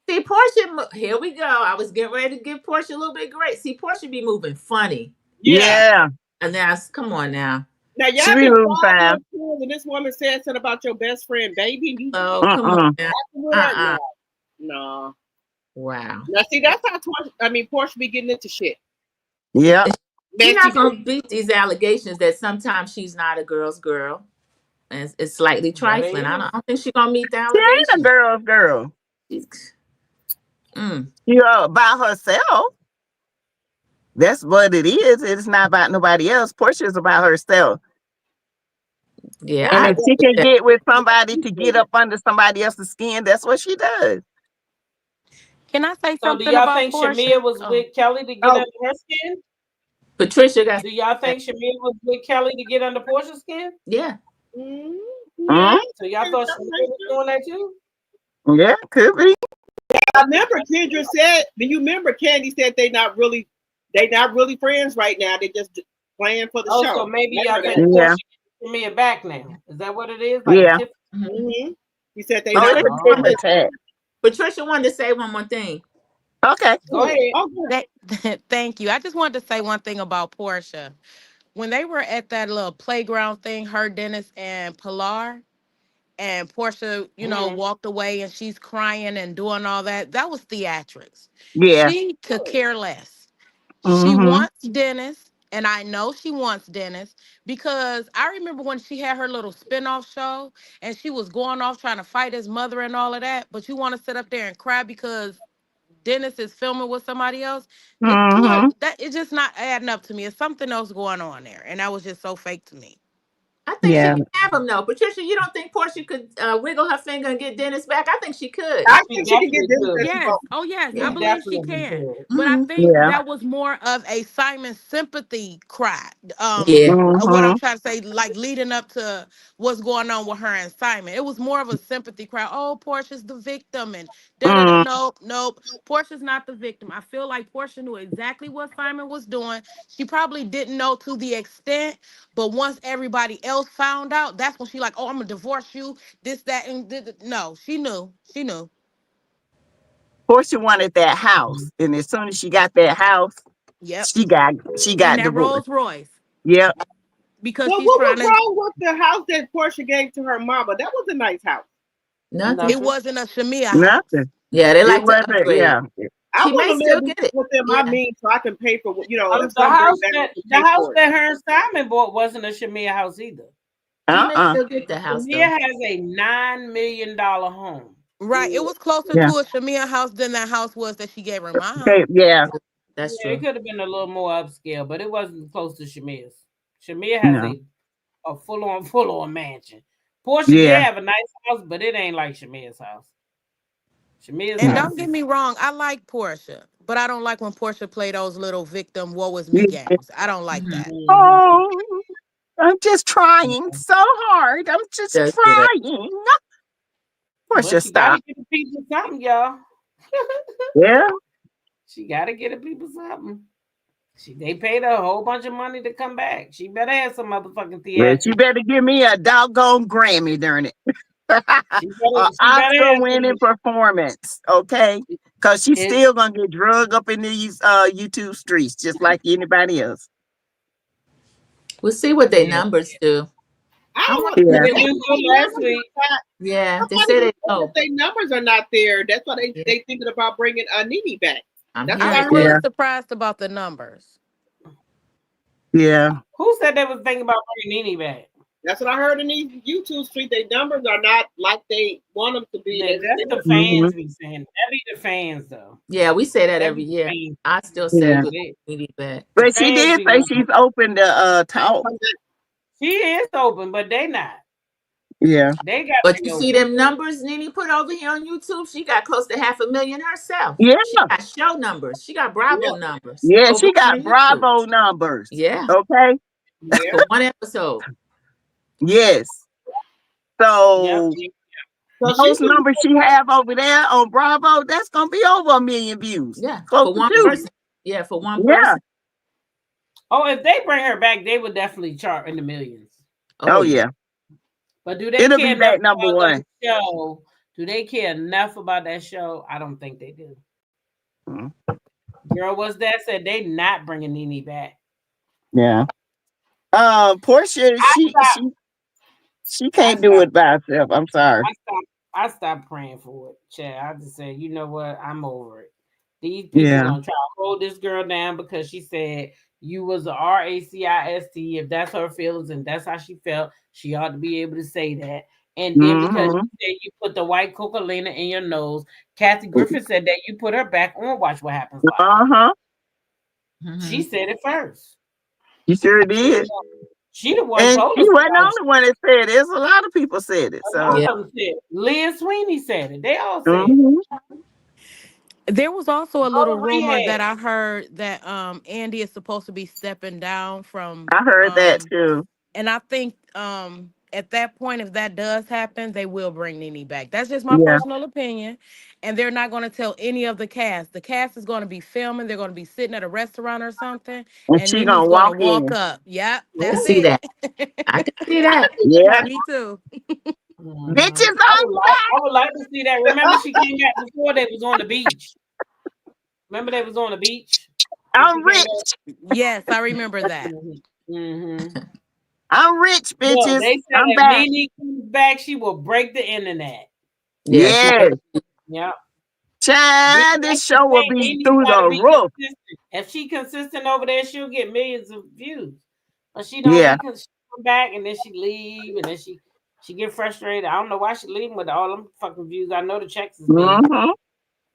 See, Porsha. Here we go. I was getting ready to give Porsha a little bit of grace. See, Porsha be moving funny. Yeah. And that's come on now. Now y'all be moving fast. and this woman said something about your best friend, baby, and you Oh, come on now. no, no. Wow. Now see, that's how Porsha be getting into shit. Yeah. You're not gonna beat these allegations that sometimes she's not a girl's girl. And it's slightly trifling. I don't think she's gonna meet the She ain't a allegations. girl. She's, You know, about herself. That's what it is. It's not about nobody else. Porsha is about herself. yeah, And I if agree she with can that. get with somebody to get up under somebody else's skin, that's what she does. Can I say So do something y'all about think Shamia Porsha? was Oh. with Kelly to get under her skin? Patricia got. Do y'all think Shamia was with Kelly to get under Portia's skin? Yeah. Yeah. So y'all thought Shamia was doing that too? Yeah, could be. I remember Kendra said. Do you remember Candy said they not really friends right now? They just playing for the show. So maybe y'all think Yeah. Porsha Shamia back now. Is that what it is? Yeah. He said they Oh, not. it's a tit for tat. Patricia wanted to say one more thing. Okay. Go ahead. Thank you. I just wanted to say one thing about Porsha. When they were at that little playground thing, her, Dennis, and Pilar, and Porsha, walked away and she's crying and doing all that, that was theatrics. Yeah. She could care less. She Mm-hmm. wants Dennis, and I know she wants Dennis because I remember when she had her little spinoff show and she was going off trying to fight his mother and all of that, but you want to sit up there and cry because Dennis is filming with somebody else. Mm-hmm. That it's just not adding up to me. It's something else going on there, and that was just so fake to me. I think she Yeah. can have him though. Patricia, you don't think Portia could wiggle her finger and get Dennis back? I think she could. I think she can get Dennis back. Yes. Oh, yes. I believe she can. But I think Yeah. that was more of a Simon sympathy cry. Yeah. What I'm Mm-hmm. trying to say, like leading up to what's going on with her and Simon. It was more of a sympathy cry. Oh, Portia's the victim, and da-da-da. Nope. Portia's not the victim. I feel like Portia knew exactly what Simon was doing. She probably didn't know to the extent, but once everybody else found out, that's when she like, oh, I'm gonna divorce you. This, that, and no, she knew. She knew. Porsha wanted that house, and as soon as she got that house, Yep. she got And that divorced. Rolls Royce. Yep. Because Well, she's what trying was to. wrong with the house that Porsha gave to her mama? That was a nice house. Nothing. It wasn't a Shamia house. Nothing. Yeah, they It like to wasn't. upgrade. Yeah. I She may want to still live get it. within my Yeah. means so I can pay for if The something house goes bad, that her and Simon bought wasn't a Shamia house either. She may still get the house Shamia though. has a $9 million home. Right. It was closer Yeah. to a Shamia house than that house was that she gave her mom. Okay, yeah. That's It true. could have been a little more upscale, but it wasn't close to Shamia's. Shamia has No. a full on mansion. Porsha did Yeah. have a nice house, but it ain't like Shamia's house. Shamia's And house don't get me wrong, I like Porsha, but I don't like when Porsha play those little victim woe is me Yeah. games. I don't like that. Oh, I'm just trying so hard. I'm just Does get it. trying. But Porsha, she gotta stop. get the people something, y'all. Yeah. She gotta get the people something. They paid her a whole bunch of money to come back. She better have some motherfucking Well, she theater. better give me a doggone Grammy, darn it. She better Oscar have winning performance, okay? Because she's still gonna get drugged up in these YouTube streets just like anybody else. We'll see what their numbers do. I don't Yeah. They do good last week. Yeah, they say they know. Their numbers are not there. That's why they thinking about bringing Nene back. I'm That's here. what I I was heard. really surprised about the numbers. Yeah. Who said they was thinking about bringing Nene back? That's what I heard in these YouTube streets. Their numbers are not like they want them to be. That's the fans be saying. That be the fans though. Yeah, we say that every year. I still say Yeah. we need that. But she did say she's open to talk. She is open, but they not. Yeah. They got. But you see them numbers Nene put over here on YouTube? She got close to 500,000 herself. Yeah. She got show numbers. She got Bravo numbers. Yeah, over she got on Bravo numbers. Yeah. Okay. For one episode. Yes. So those numbers she have over there on Bravo, that's gonna be over 1 million views. Yeah. Close For one to 2. person. Yeah, for one person. Oh, if they bring her back, they would definitely chart in the millions. Oh yeah. But do they It'll care be back enough number about one. the show? Do they care enough about that show? I don't think they do. Girl, what's that said? They not bringing Nene back. Yeah. Porsha, she She can't do it by herself. I'm sorry. I stopped praying for it. Chad, I just said, you know what? I'm over it. These people Yeah. gonna try to hold this girl down because she said you was a racist. If that's her feelings and that's how she felt, she ought to be able to say that. And then because Mm-hmm. you said you put the white Coca-Cola in your nose, Kathy Griffin said that you put her back on Watch What Happens Live. Uh-huh. She said it first. You sure did. She the one And told she us wasn't the about it. only one that said it. There's a lot of people said it. A lot So of them said it. Liz Sweeney said it. They all said it. mhm. There was also a Go little to rumor rehab. that I heard that Andy is supposed to be stepping down from I heard that too. and I think at that point, if that does happen, they will bring Nene back. That's just my Yeah. personal opinion. And they're not going to tell any of the cast. The cast is going to be filming. They're going to be sitting at a restaurant or something. And And she Nene's gonna going to walk walk in. up. Yep, I can that's see it. that. I can see that. Yeah. Me too. Bitches I would like to see that. Remember, she came back before they was on the beach. Remember, they was on the beach. I'm rich. Yes, I remember that. Mm-hmm. I'm rich, Look, bitches. they said I'm if back. Nene comes back, she will break the internet. Yeah, she Yes. Yep. Child, Like this you show will say, be Nene's through got to the be roof. consistent. If she consistent over there, she'll get millions of views. But she don't Yeah. be she come back and then she leave and then she get frustrated. I don't know why she leaving with all them fucking views. I know the checks is big. Mm-hmm.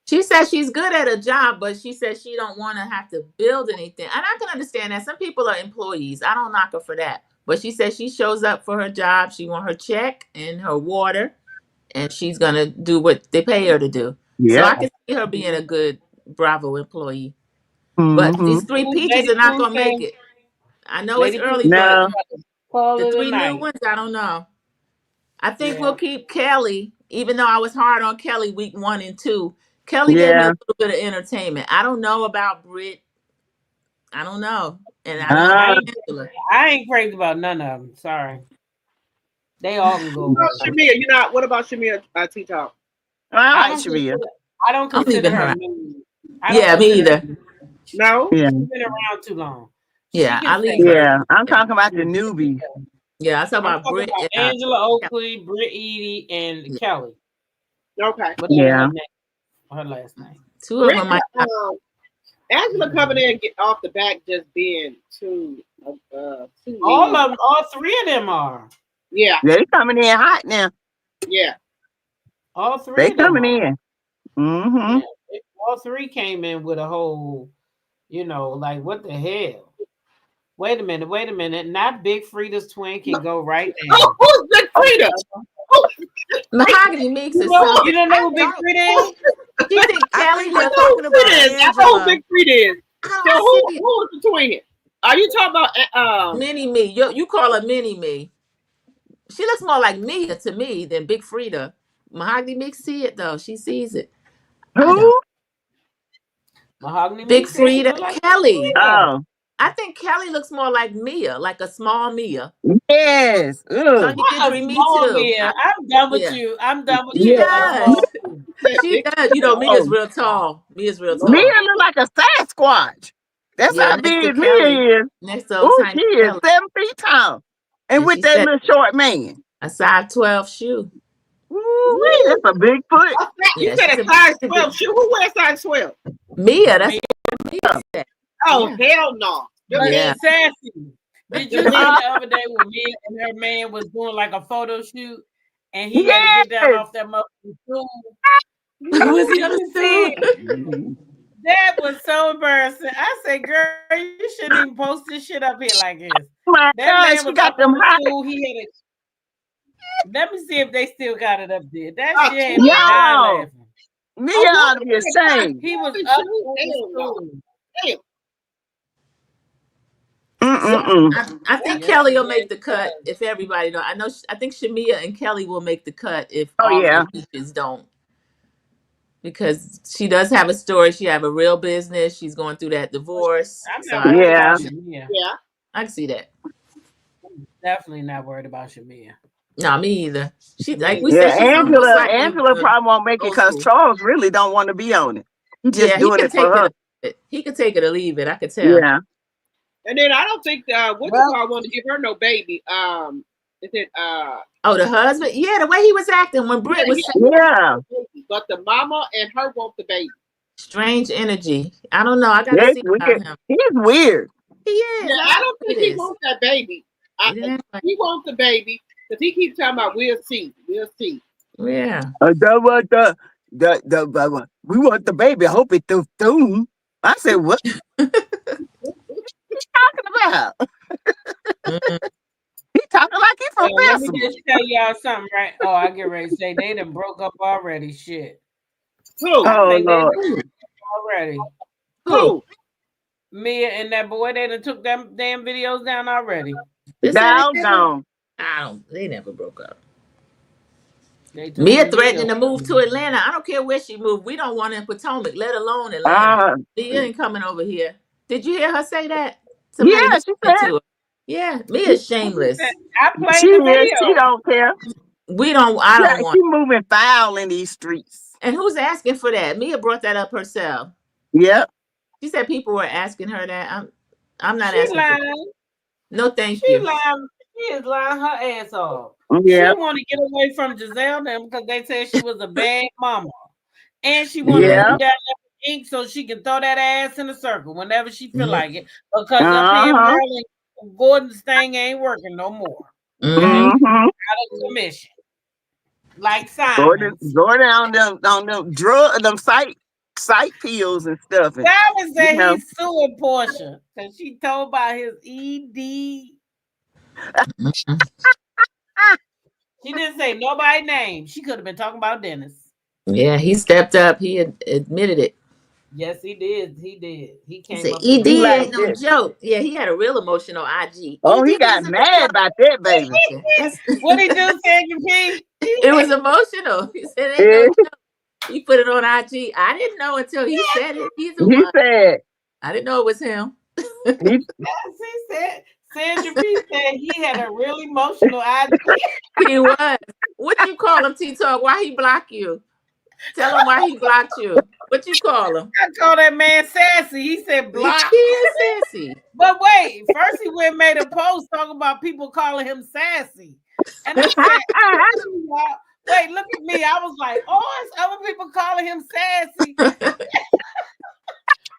She says she's good at a job, but she says she don't want to have to build anything. And I can understand that. Some people are employees. I don't knock her for that. But she says she shows up for her job. She want her check and her water, and she's gonna do what they pay her to do. So Yep. I can see her being a good Bravo employee. But Mm-hmm. these three peaches Lady are not Pooh gonna make said, it. I know it's Lady Pooh early, said but No. we got to call the it a three new night. ones, I don't know. I think Yeah. we'll keep Kelly, even though I was hard on Kelly week 1 and 2. Kelly gave me a Yeah. little bit of entertainment. I don't know about Britt. I don't know. And I don't know Uh, about Angela. I ain't crazy about none of them. Sorry. They all can go away. Shamia, you know what about Shamia T-Talk? I I like don't Shabia. consider I don't I'm consider leaving her her out. new. I don't Yeah, me consider her either. new. No? Yeah. She's been around too long. She Yeah, can I sing. leave her. Yeah. I'm Yeah, talking about the newbies. yeah, I talk I'm about talking Britt about and Angela Kelly. Oakley, Britt Edie, and Yeah. Kelly. Okay. Whatever Yeah. her name, her last name. Two of them might not. Angela coming in and get off the back just being too All mean. of them, all three of them are. Yeah, They coming in hot now. yeah. All three They of them coming are. in. Mm-hmm. Yeah, all three came in with a whole, like what the hell? Wait a minute. Not Big Frida's twin can go right now. Who's Big Frida? Mahogany Mix is something. You don't know who Big Frida is? She think I Kelly think I they're look. know talking who Frida about is. I know who Angela. Big Frida is. I So don't see it. who is between it? Are you talking about Mini me. You call her Mini me. She looks more like Mia to me than Big Frida. Mahogany Mix see it though. She sees it. I don't. Who? Mahogany Big Mix said she Frida. look like Kelly. Frida. Oh, I think Kelly looks more like Mia, like a small Mia. yes. Ugh. Sonya A Guidry, me small too. Mia. I'm done with Yeah. you. I'm done with She you. Yeah. A does. small Mia. She Big does. You know, Frida? Mia's Oh, real tall. Mia's real Mia tall. look like a Sasquatch. That's Yeah, how next to big Kelly. Mia is. Next to old Oh, tiny she is Kelly. 7 feet tall. And And with she that said little short man. a size 12 shoe. Ooh, that's a big foot. You Yeah, said she's a a size big 12 shoe. Who wears size 12? Mia, that's Mia. what Mia said. Oh, Yeah. hell no. But Yeah. Sassy, did you see the other day when Mia and her man was doing like a photo shoot and he had to get down Yes. off that motherfucking stool? Was he on Did the you see stool? it? That was so embarrassing. I said, girl, you shouldn't even post this shit up here like this. Oh my That God, man she was got up them on the hot. stool. He had it. Let me see if they still got it up there. That Oh, shit had me dying Y'all, laughing. Mia Oh, ought to what be is that size ashamed. He was 12 up shoe? on the Hell no. stool. Damn. Mm-mm-mm. I think Yes, Kelly he will make did. the cut if everybody don't. I think Shamia and Kelly will make the cut if Oh, all of yeah. the peaches don't. Because she does have a story. She have a real business. She's going through that divorce. I'm So not I worried Yeah. about Shamia. Yeah. can see that. Definitely not worried about Shamia. No, me either. She like we Yeah, said, she's almost like Angela probably won't make it old because school. Charles really don't want to be on it. He just Yeah, he doing can it for take it or her. leave it. He can take it or leave it. I could tell. Yeah. And then I don't think what you Well, call want to give her no baby. Is it Oh, the husband? Yeah, the way he was acting when Britt was saying Yeah. but the mama and her want the baby. strange energy. I don't know. I gotta Yes, see we about can. him. He's weird. He Yeah, is. I I don't don't know think who it he is. wants that baby. He didn't act like, He wants the baby because he keeps talking about we'll see. We'll see. yeah. We want the baby. I hope it through soon. I said, what you talking about? Mm. He talking like he from Let me Bessemer. just tell y'all something, right? Oh, I get ready to say they done broke up already. Shit. Who? I Oh think they done Lord. broke up already. Who? Who? Mia and that boy, they done took them damn videos down already. They said they never. Doggone. I don't. They never broke up. They took Mia them threatening videos. to move to Atlanta. I don't care where she moved. We don't want her in Potomac, let alone Atlanta. Uh Mia ain't coming over here. Did you hear her say that? Somebody yeah, she mentioned it said to her. Yeah, Mia's shameless. I she played the is. She video. don't care. We don't. I Yeah, don't want. she moving foul in these streets. And who's asking for that? Mia brought that up herself. Yep. She said people were asking her that. I'm not She asking for that. lying. No, thank She you. lying. She is lying her ass off. She Yep. want to get away from Giselle them because they said she was a bad mama. And she want to Yeah. move Yep. down there ink so she can throw that ass in a circle whenever she feel Mm-hmm. like it. Because up here in Uh-huh. Maryland, Gordon's thing ain't working no more. Okay? Mm-hmm. Mm-hmm. Out of commission. Like Gordon, Simon's. Gordon on them drug them sight pills and stuff, and Simon you said know. he's suing Porsha because she told about his ED. Mm-hmm. She didn't say nobody's name. She could have been talking about Dennis. Yeah, he stepped up. He admitted it. Yes, he did. He did. He He came said up to ED He her. like ain't no this. joke. Yeah, he had a real emotional IG. Oh, he ED got isn't a mad joke. about that, baby. That's What he do, Sandra P? it was emotional. He said ain't no Eh, joke. He put it on IG. I didn't know until he said it. He's the he one. said I didn't know it was him. he Yes, he said. Sandra P said he had a real emotional idea. He was. What you call him, T-Talk? Why he block you? Tell him why he blocked you. What you call him? I call that man sassy. He said He block. is sassy. But wait, first he went and made a post talking about people calling him sassy. And I said, wait, look at me. I was like, oh, it's other people calling him sassy.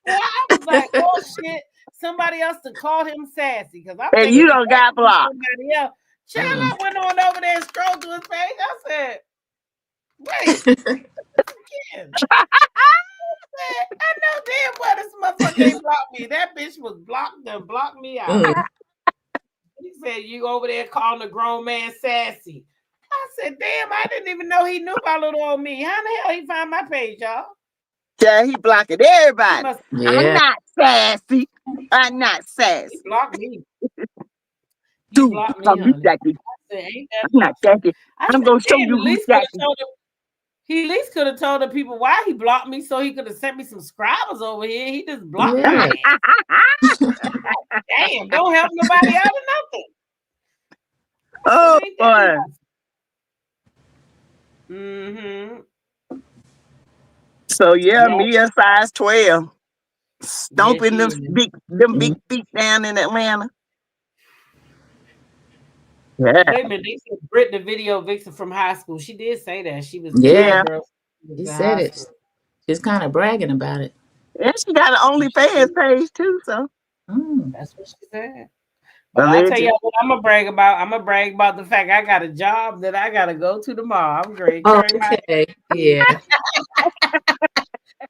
Well, I was like, oh shit, somebody else to call him sassy. Because I'm and thinking you he don't got blocked. somebody else. Child, I went on over there and scrolled to his page. I said, wait, again. I know damn well this motherfucker ain't blocked me. That bitch was blocked and blocked me out. He said, you over there calling a grown man sassy. I said, damn, I didn't even know he knew about little old me. How the hell he find my page, y'all? Yeah, he blocking He everybody. must I'm Yeah. not sassy. I'm not he sassy. blocked me. He Dude, blocked me, call me honey. sassy. I said, ain't that I'm not sassy. I I'm said, gonna show damn, you at who's least could have sassy. told him. He at least could have told the people why he blocked me so he could have sent me some subscribers over here. He just blocked Yeah. me. Damn, don't help nobody out or nothing. Oh boy. Mm-hmm. So yeah, Yeah, me a size 12. Stomping she is. them big feet down in Atlanta. Yeah. Wait a minute, they said Brit, the video vixen from high school. She did say that. She was Yeah. Yeah. that girl He in said high it. school. She's kind of bragging about it. And she got an OnlyFans page too, so That's what she said. But I tell alleged. you what I'm gonna brag about. I'm gonna brag about the fact I got a job that I gotta go to tomorrow. I'm great. Oh, Carry my okay. Yeah.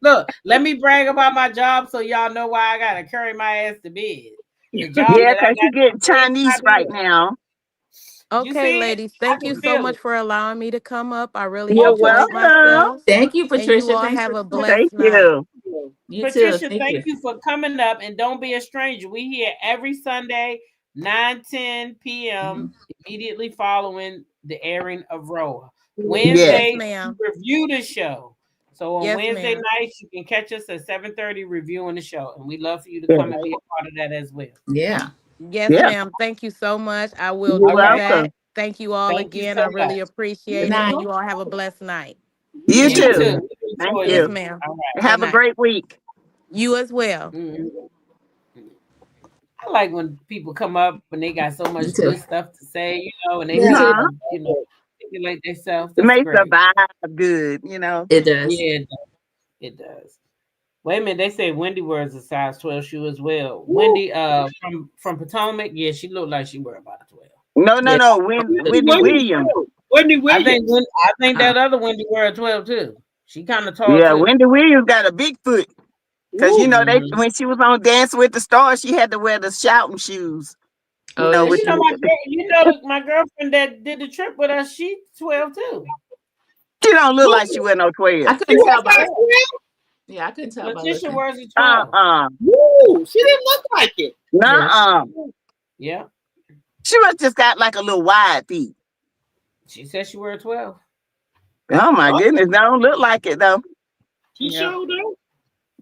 look, let me brag about my job so y'all know why I gotta carry my ass to bed. The job Yeah, that I because she got getting today, I Chinese right do. now. You Okay, see it? ladies, I thank can you so feel much it. for allowing me to come up. I really You're Oh, enjoyed welcome. myself. Thank you, And you Patricia. all Thanks have for a coming. Thank blessed night. you. You too. Patricia, Thank thank you. you for coming up and don't be a stranger. We here every Sunday, 9:10 p.m. Mhm. immediately following the airing of rhoa. Yes. Yes, Wednesday, we ma'am. review the show. So on Yes, Wednesday ma'am. nights, you can catch us at 7:30 reviewing the show. And we'd love for you to Yes. come and be a part of that as well. Yeah. Yes, Yeah. ma'am. Thank you so much. I will You're All do right. welcome. that. Thank you all Thank you again. so I much. really Good appreciate it. night. And you all have a blessed night. You Thank You too. too. you. We Thank enjoyed Yes, you. you. ma'am. All right. Good Have a night. great week. You as well. Mhm. I like when people come up and they got so Me much too. good stuff to say, and they Me too. Uh-huh. stimulate themselves. It That's makes the great. vibe good, It does. Yeah, it does. Wait a minute, they say Wendy wears a size 12 shoe as well. Woo. Wendy, from Potomac, yeah, she looked like she wear about a 12. No, no, Yeah. no. Wendy Wendy Williams Williams. too. Wendy Williams. I think Oh. that other Wendy wear a 12 too. She kind of tall Yeah, too. Wendy Williams got a big foot. Cause Woo. they Mhm. when she was on Dance with the Stars, she had to wear the shouting shoes. Oh, yeah, And With she did. my girlfriend that did the trip with us, she 12 too. she don't look like she Woo. wear no I 12. She couldn't tell was by size the. 12? Yeah, I couldn't tell by Letitia looking. wears a 12. Woo. She didn't look like it. Yes. Nuh-uh. Yeah. She must just got like a little wide feet. She said she wear a 12. Oh my Oh, goodness, that don't look like it though. she Yeah. showed up.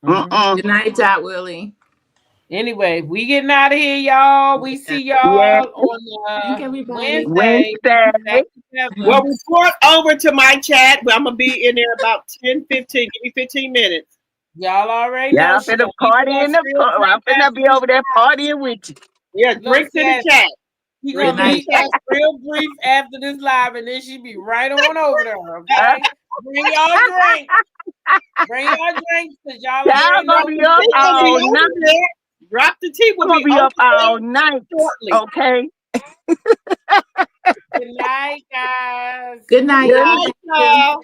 Mhm. Mm-mm. Good night, Dot Willie. Anyway, we getting out of here, y'all. We Yeah. see Yeah, y'all on Thank everybody. Wednesday. Wednesday. Back together. Well, report over to my chat. I'm going to be in there about 10, 15. Give me 15 minutes. Y'all already Yeah, know I'm she finna gonna be with party in us the real I'm brief finna after be over there this. partying with you. Yeah, Look, drink to the chat. she Drink gonna Good to the night. be chat. real brief after this live, and then she be right on over there. Okay, bring y'all drinks. Bring y'all drinks, cause y'all Y'all already gonna know Drop be the we up tea getting will be all ready. night. over there. Drop the tea will I'm gonna be be over up all there night. shortly. Okay. Good night, guys. Good night, Good y'all. night, Thank you. y'all.